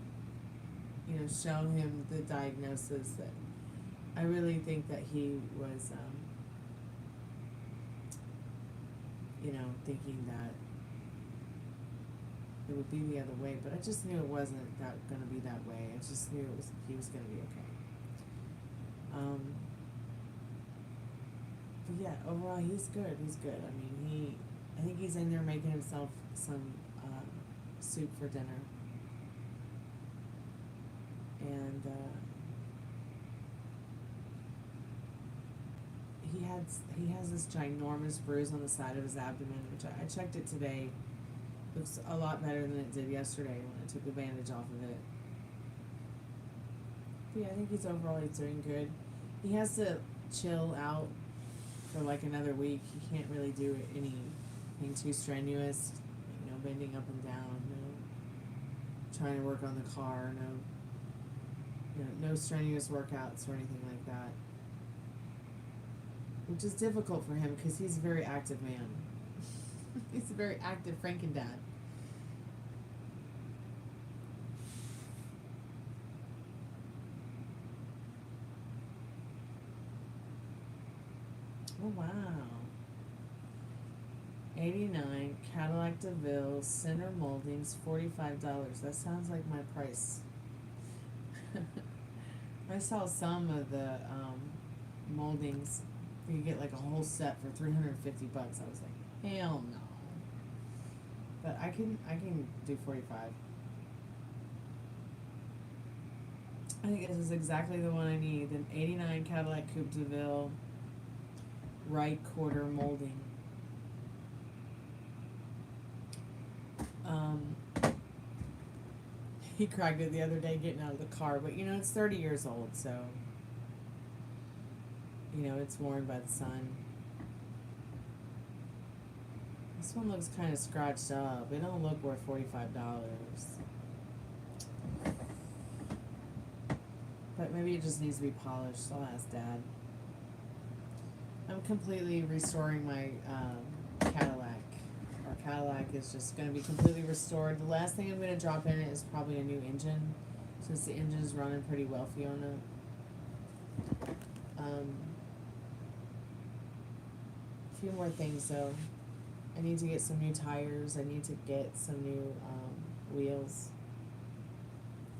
show him the diagnosis that I really think that he was, thinking that it would be the other way, but I just knew it wasn't gonna be that way. I just knew he was gonna be okay. But yeah, overall he's good. I mean, I think he's in there making himself some soup for dinner, and he has this ginormous bruise on the side of his abdomen, which I checked it today. Looks a lot better than it did yesterday when I took the bandage off of it. But yeah, I think he's doing good. He has to chill out for like another week. He can't really do anything too strenuous, bending up and down, trying to work on the car, no strenuous workouts or anything like that. Which is difficult for him because he's a very active man. He's a very active Frankendad. Oh wow. 89 Cadillac DeVille center moldings, $45. That sounds like my price. I saw some of the moldings. You get like a whole set for $350. I was like, hell no. But I can do 45. I think this is exactly the one I need. An 89 Cadillac Coupe DeVille right quarter molding. He cracked it the other day getting out of the car, but it's 30 years old, so it's warmed by the sun. This one looks kind of scratched up. It don't look worth $45. But maybe it just needs to be polished. I'll ask Dad. I'm completely restoring my Cadillac. Our Cadillac is just going to be completely restored. The last thing I'm going to drop in it is probably a new engine, since the engine is running pretty well, Fiona. A few more things though. I need to get some new tires. I need to get some new wheels.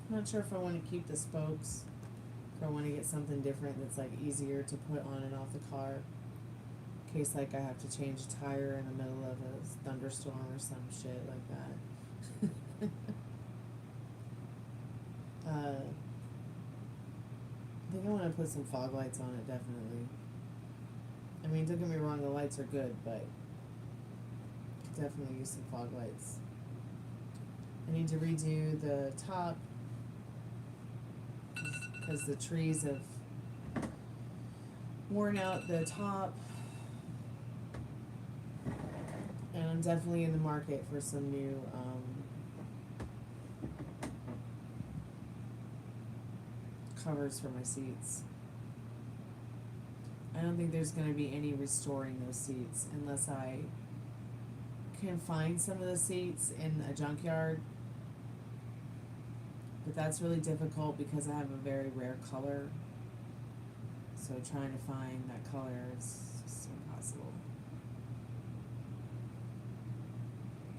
I'm not sure if I want to keep the spokes, if I want to get something different that's like easier to put on and off the car, in case like I have to change a tire in the middle of a thunderstorm or some shit like that. I think I want to put some fog lights on it, definitely. I mean, don't get me wrong, the lights are good, but could definitely use some fog lights. I need to redo the top because the trees have worn out the top, and I'm definitely in the market for some new covers for my seats. I don't think there's going to be any restoring those seats unless I can find some of the seats in a junkyard. But that's really difficult because I have a very rare color. So trying to find that color is just impossible.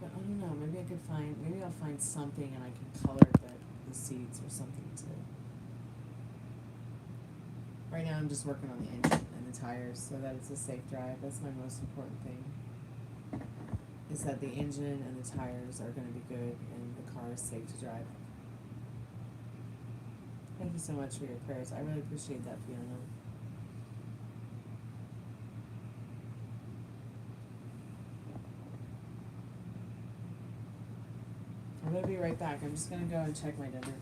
But I don't know, maybe I'll find something and I can color the seats or something too. Right now I'm just working on the engine and the tires so that it's a safe drive. That's my most important thing. Is that the engine and the tires are going to be good and the car is safe to drive. Thank you so much for your prayers. I really appreciate that, Fiona. I'm going to be right back. I'm just going to go and check my dinner.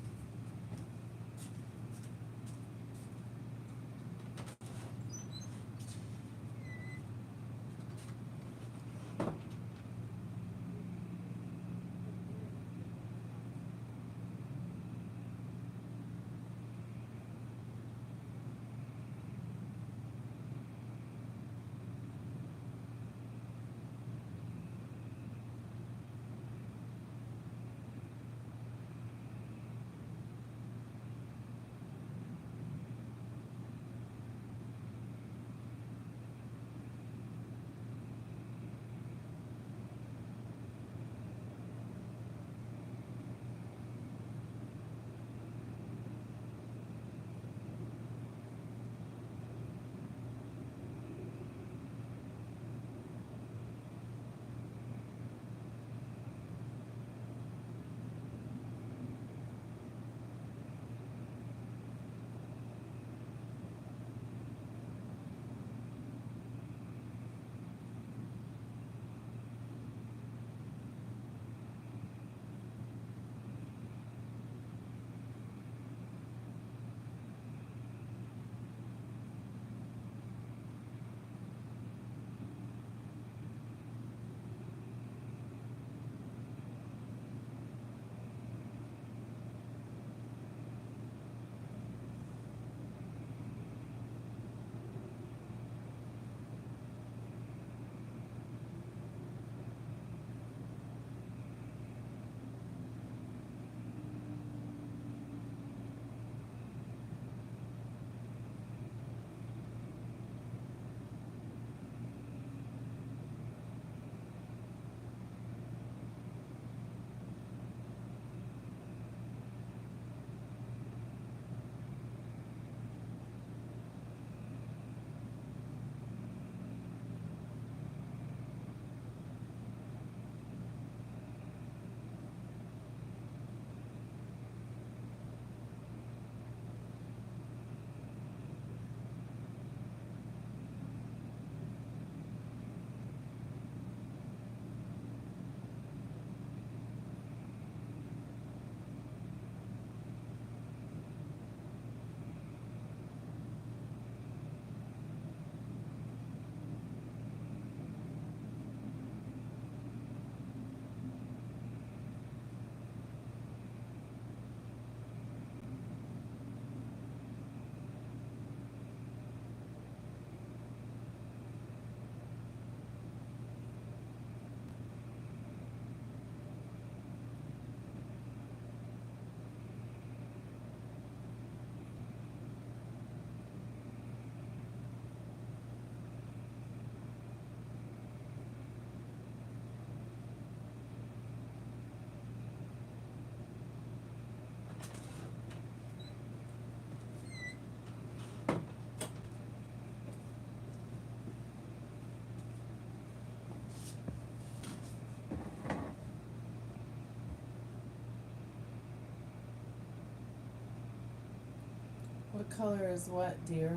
What color is what, dear?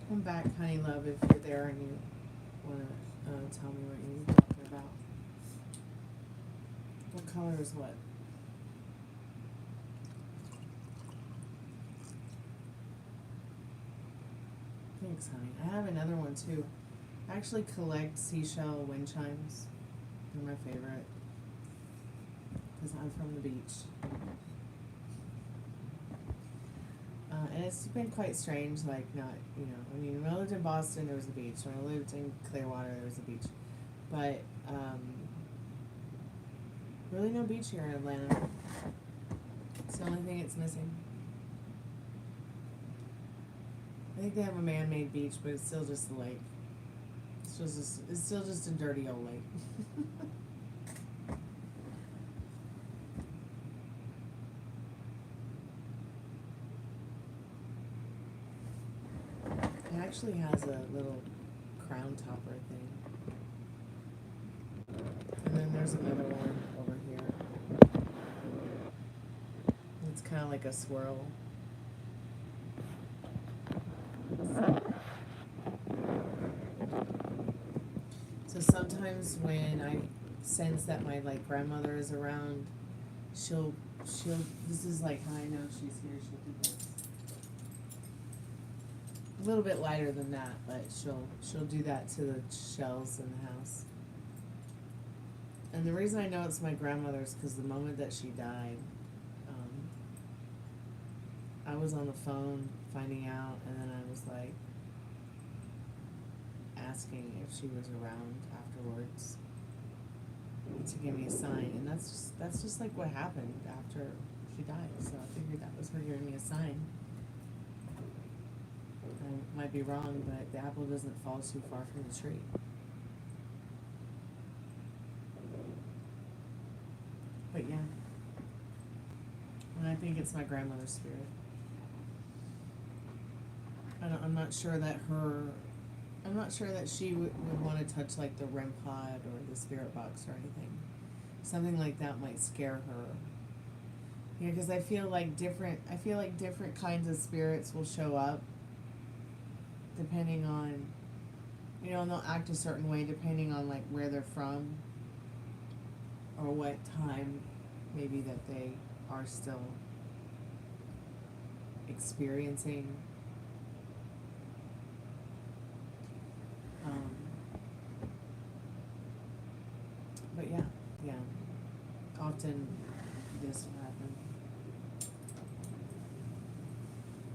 Come back, honey love, if you're there and you want to tell me what you're talking about. What color is what? Thanks, honey. I have another one too. I actually collect seashell wind chimes. They're my favorite because I'm from the beach. And it's been quite strange, like not, you know, I mean, when I lived in Boston, there was a beach. When I lived in Clearwater, there was a beach. But, really no beach here in Atlanta. It's the only thing it's missing. I think they have a man-made beach, but it's still just a lake. It's still just a dirty old lake. It actually has a little crown topper thing. And then there's another one over here. It's kind of like a swirl. So sometimes when I sense that my like grandmother is around, she'll this is like how I know she's here, she'll do this. A little bit lighter than that, but she'll do that to the shells in the house. And the reason I know it's my grandmother is because the moment that she died, I was on the phone finding out, and then I was like asking if she was around afterwards to give me a sign, and that's just like what happened after she died. So I figured that was her giving me a sign. I might be wrong, but the apple doesn't fall too far from the tree. But yeah, and I think it's my grandmother's spirit. I'm not sure that she would want to touch like the REM pod or the spirit box or anything. Something like that might scare her. Yeah, because I feel like different kinds of spirits will show up depending on, you know, and they'll act a certain way depending on like where they're from or what time maybe that they are still experiencing. But yeah, often this will happen.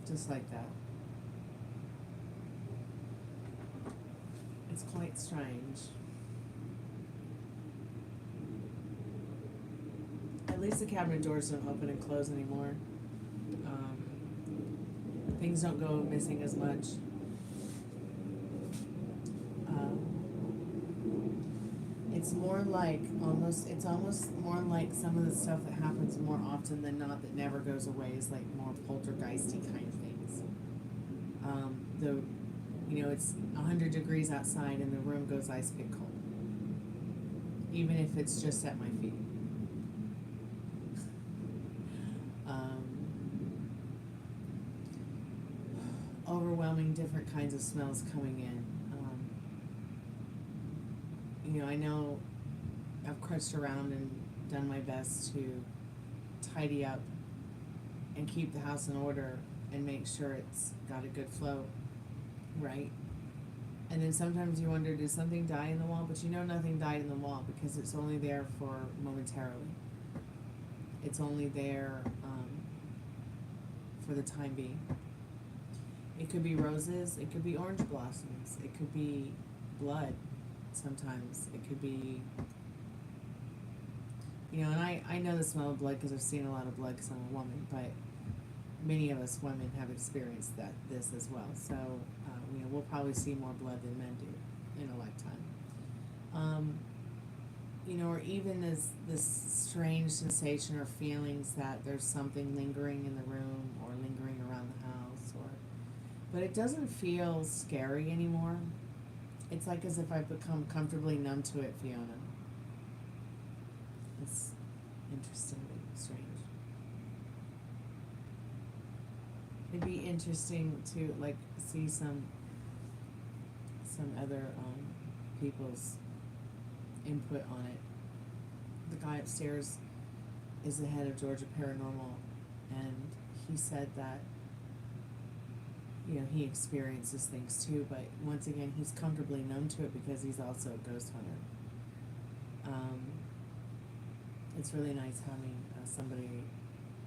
Just like that. It's quite strange. At least the cabinet doors don't open and close anymore. Things don't go missing as much. It's almost more like some of the stuff that happens more often than not that never goes away is like more poltergeisty kind of things. You know, it's 100 degrees outside and the room goes ice pick cold. Even if it's just at my feet. Overwhelming different kinds of smells coming in. You know, I know I've crunched around and done my best to tidy up and keep the house in order and make sure it's got a good flow, right? And then sometimes you wonder, did something die in the wall? But you know nothing died in the wall because it's only there for momentarily. It's only there for the time being. It could be roses, it could be orange blossoms, it could be blood sometimes, it could be, you know, and I know the smell of blood because I've seen a lot of blood because I'm a woman, but many of us women have experienced this as well, so, you know, we'll probably see more blood than men do. in a lifetime. You know, or even this strange sensation or feelings that there's something lingering in the room or lingering around the house, or but it doesn't feel scary anymore. It's like as if I've become comfortably numb to it, Fiona. It's interestingly strange. It'd be interesting to like see some other people's input on it. The guy upstairs is the head of Georgia Paranormal, and he said that, you know, he experiences things too, but once again, he's comfortably numb to it because he's also a ghost hunter. It's really nice having somebody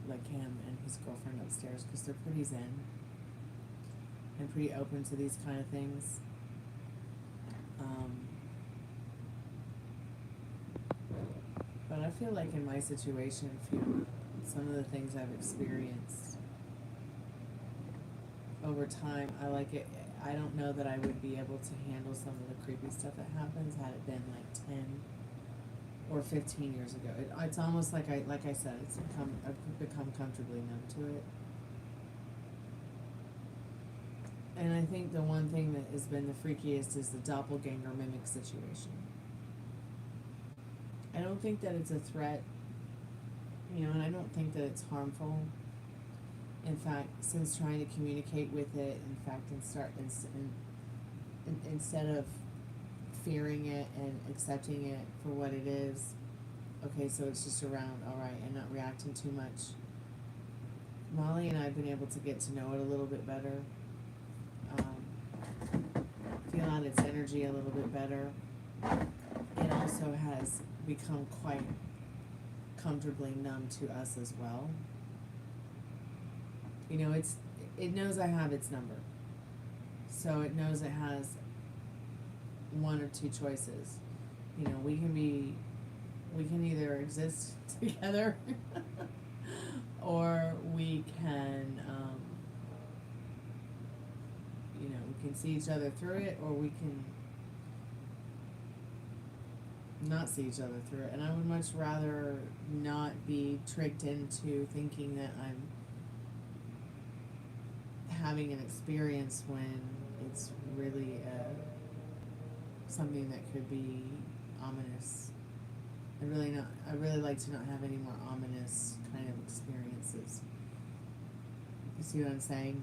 like him and his girlfriend upstairs, because they're pretty zen and pretty open to these kind of things. But I feel like in my situation, some of the things I've experienced over time, I like it. I don't know that I would be able to handle some of the creepy stuff that happens had it been like 10 or 15 years ago. It's almost like I said, I've become comfortably numb to it. And I think the one thing that has been the freakiest is the doppelganger mimic situation. I don't think that it's a threat, you know, and I don't think that it's harmful. In fact, since trying to communicate with it, instead of fearing it and accepting it for what it is, okay, so it's just around, alright, and not reacting too much. Molly and I have been able to get to know it a little bit better, feel out its energy a little bit better. It also has become quite comfortably numb to us as well. You know, it knows I have its number. So it knows it has one or two choices. You know, we can either exist together or we can, you know, we can see each other through it, or we can not see each other through it. And I would much rather not be tricked into thinking that I'm having an experience when it's really something that could be ominous. I really like to not have any more ominous kind of experiences. You see what I'm saying?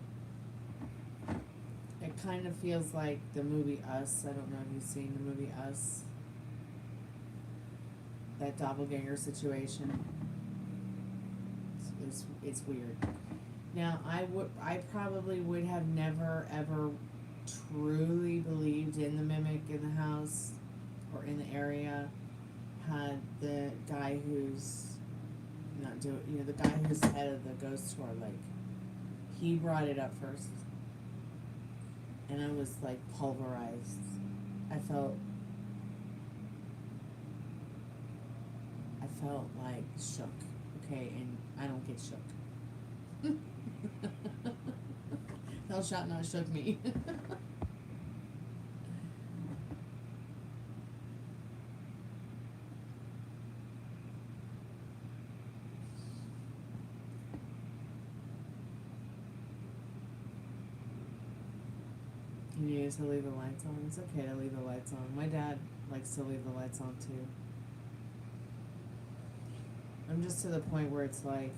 It kind of feels like the movie Us. I don't know if you've seen the movie Us. That doppelganger situation. It's weird. Now, I probably would have never ever truly believed in the mimic in the house or in the area had the guy who's the guy who's head of the ghost tour, like, he brought it up first, and I was like pulverized. I felt like shook. Okay, and I don't get shook. Hell shot not shook me. You need to leave the lights on. It's okay to leave the lights on. My dad likes to leave the lights on too. I'm just to the point where it's like,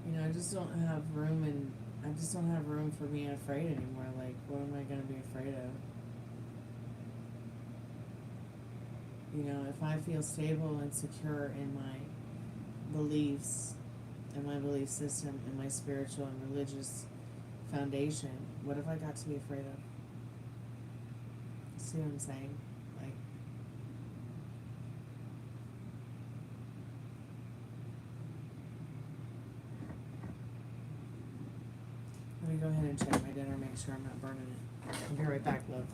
you know, I just don't have room for being afraid anymore. Like, what am I gonna be afraid of? You know, if I feel stable and secure in my beliefs and my belief system and my spiritual and religious foundation, what have I got to be afraid of? See what I'm saying? Like, let me go ahead and check my dinner, make sure I'm not burning it. I'll be right back, love.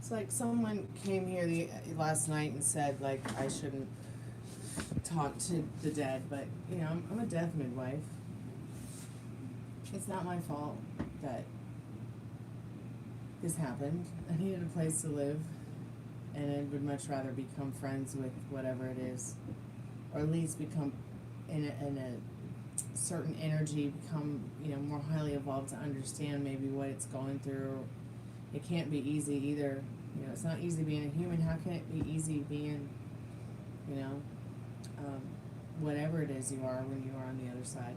It's like someone came here last night and said, like, I shouldn't talk to the dead, but, you know, I'm a death midwife. It's not my fault that this happened. I needed a place to live, and I would much rather become friends with whatever it is, or at least become in a certain energy, become, you know, more highly evolved to understand maybe what it's going through. It can't be easy either. You know, it's not easy being a human. How can it be easy being, you know, whatever it is you are when you are on the other side?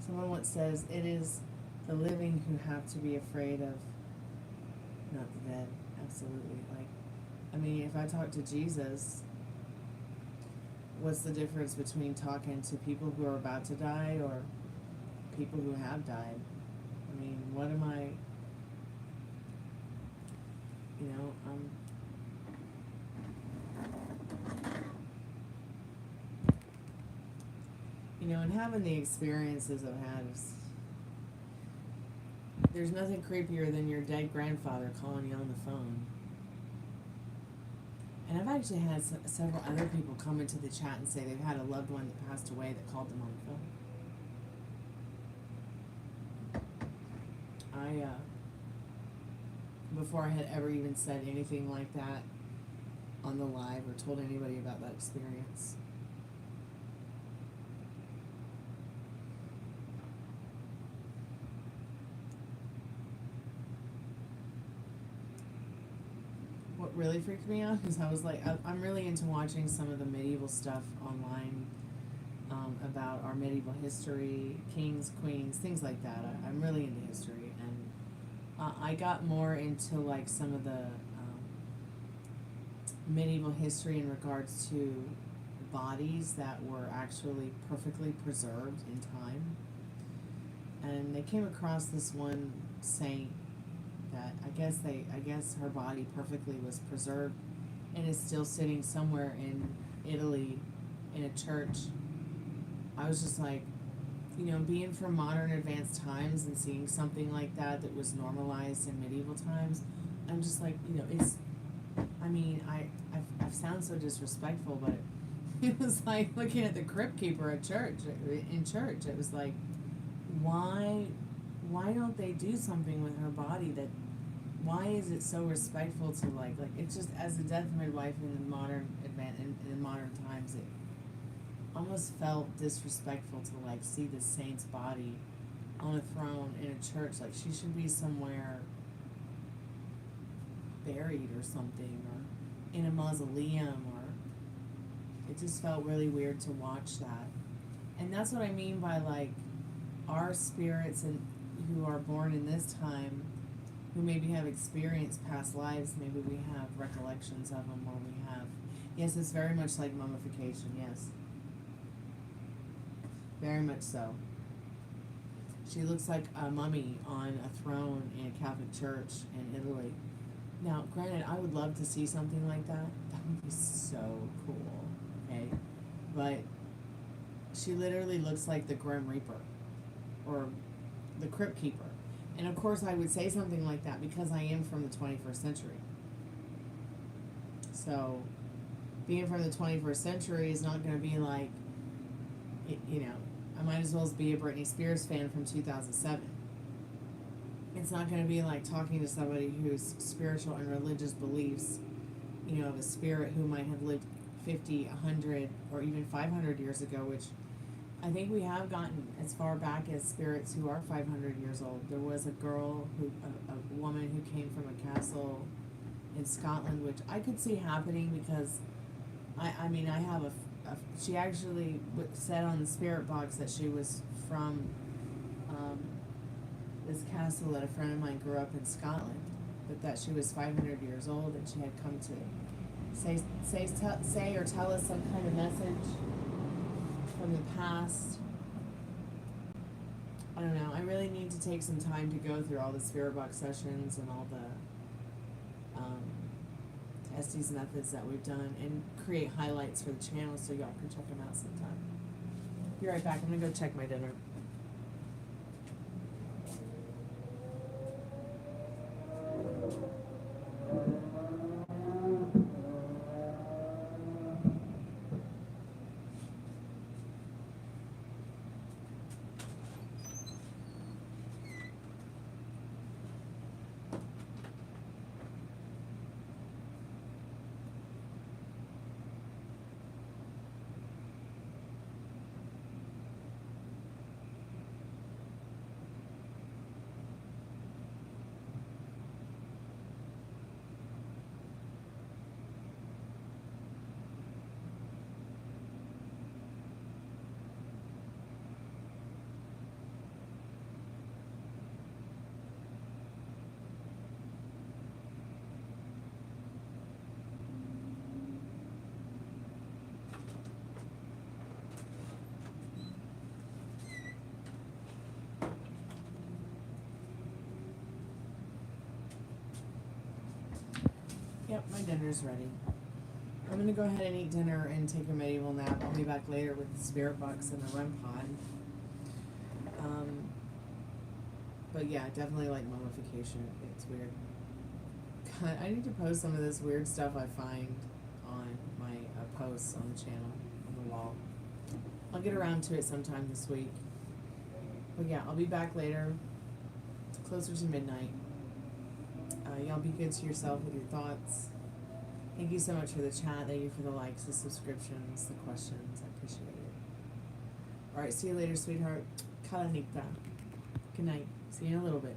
Someone once says, it is the living who have to be afraid of, not the dead. Absolutely. Like, I mean, if I talk to Jesus, what's the difference between talking to people who are about to die or people who have died? I mean, what am I, you know, you know, and having the experiences I've had is, there's nothing creepier than your dead grandfather calling you on the phone. And I've actually had several other people come into the chat and say they've had a loved one that passed away that called them on the phone. Before I had ever even said anything like that on the live or told anybody about that experience. What really freaked me out is I was like, I'm really into watching some of the medieval stuff online about our medieval history, kings, queens, things like that. I'm really into history, and I got more into like some of the medieval history in regards to bodies that were actually perfectly preserved in time. And they came across this one saint that I guess her body perfectly was preserved and is still sitting somewhere in Italy in a church. I was just like, you know, being from modern advanced times and seeing something like that that was normalized in medieval times, I'm just like, you know, it's, I mean, I've sounded so disrespectful, but it was like looking at the crypt keeper at church, in church. It was like, why don't they do something with her body that, why is it so respectful to like it's just, as a death midwife in the modern in modern times, it almost felt disrespectful to like see the saint's body on a throne in a church. Like, she should be somewhere buried or something, or in a mausoleum, or it just felt really weird to watch that. And that's what I mean by like our spirits and who are born in this time, who maybe have experienced past lives, maybe we have recollections of them, or we have, yes, it's very much like mummification, yes. Very much so. She looks like a mummy on a throne in a Catholic church in Italy. Now, granted, I would love to see something like that. That would be so cool, okay? But she literally looks like the Grim Reaper, or the Crypt Keeper. And of course I would say something like that because I am from the 21st century. So, being from the 21st century is not going to be like, you know, I might as well be a Britney Spears fan from 2007. It's not going to be like talking to somebody whose spiritual and religious beliefs, you know, of a spirit who might have lived 50, 100, or even 500 years ago, which I think we have gotten as far back as spirits who are 500 years old. There was a girl, a woman who came from a castle in Scotland, which I could see happening because, I mean, I have she actually said on the spirit box that she was from this castle that a friend of mine grew up in Scotland, but that she was 500 years old and she had come to say or tell us some kind of message from the past. I don't know. I really need to take some time to go through all the spirit box sessions and all the Estes methods that we've done and create highlights for the channel so y'all can check them out sometime. Be right back. I'm gonna go check my dinner. Yep, my dinner's ready. I'm gonna go ahead and eat dinner and take a medieval nap. I'll be back later with the spirit box and the REM pod. But yeah, definitely like mummification. It's weird. God, I need to post some of this weird stuff I find on my posts on the channel, on the wall. I'll get around to it sometime this week. But yeah, I'll be back later, closer to midnight. Y'all be good to yourself with your thoughts. Thank you so much for the chat. Thank you for the likes, the subscriptions, the questions. I appreciate it. Alright, see you later, sweetheart. Kalanita. Good night. See you in a little bit.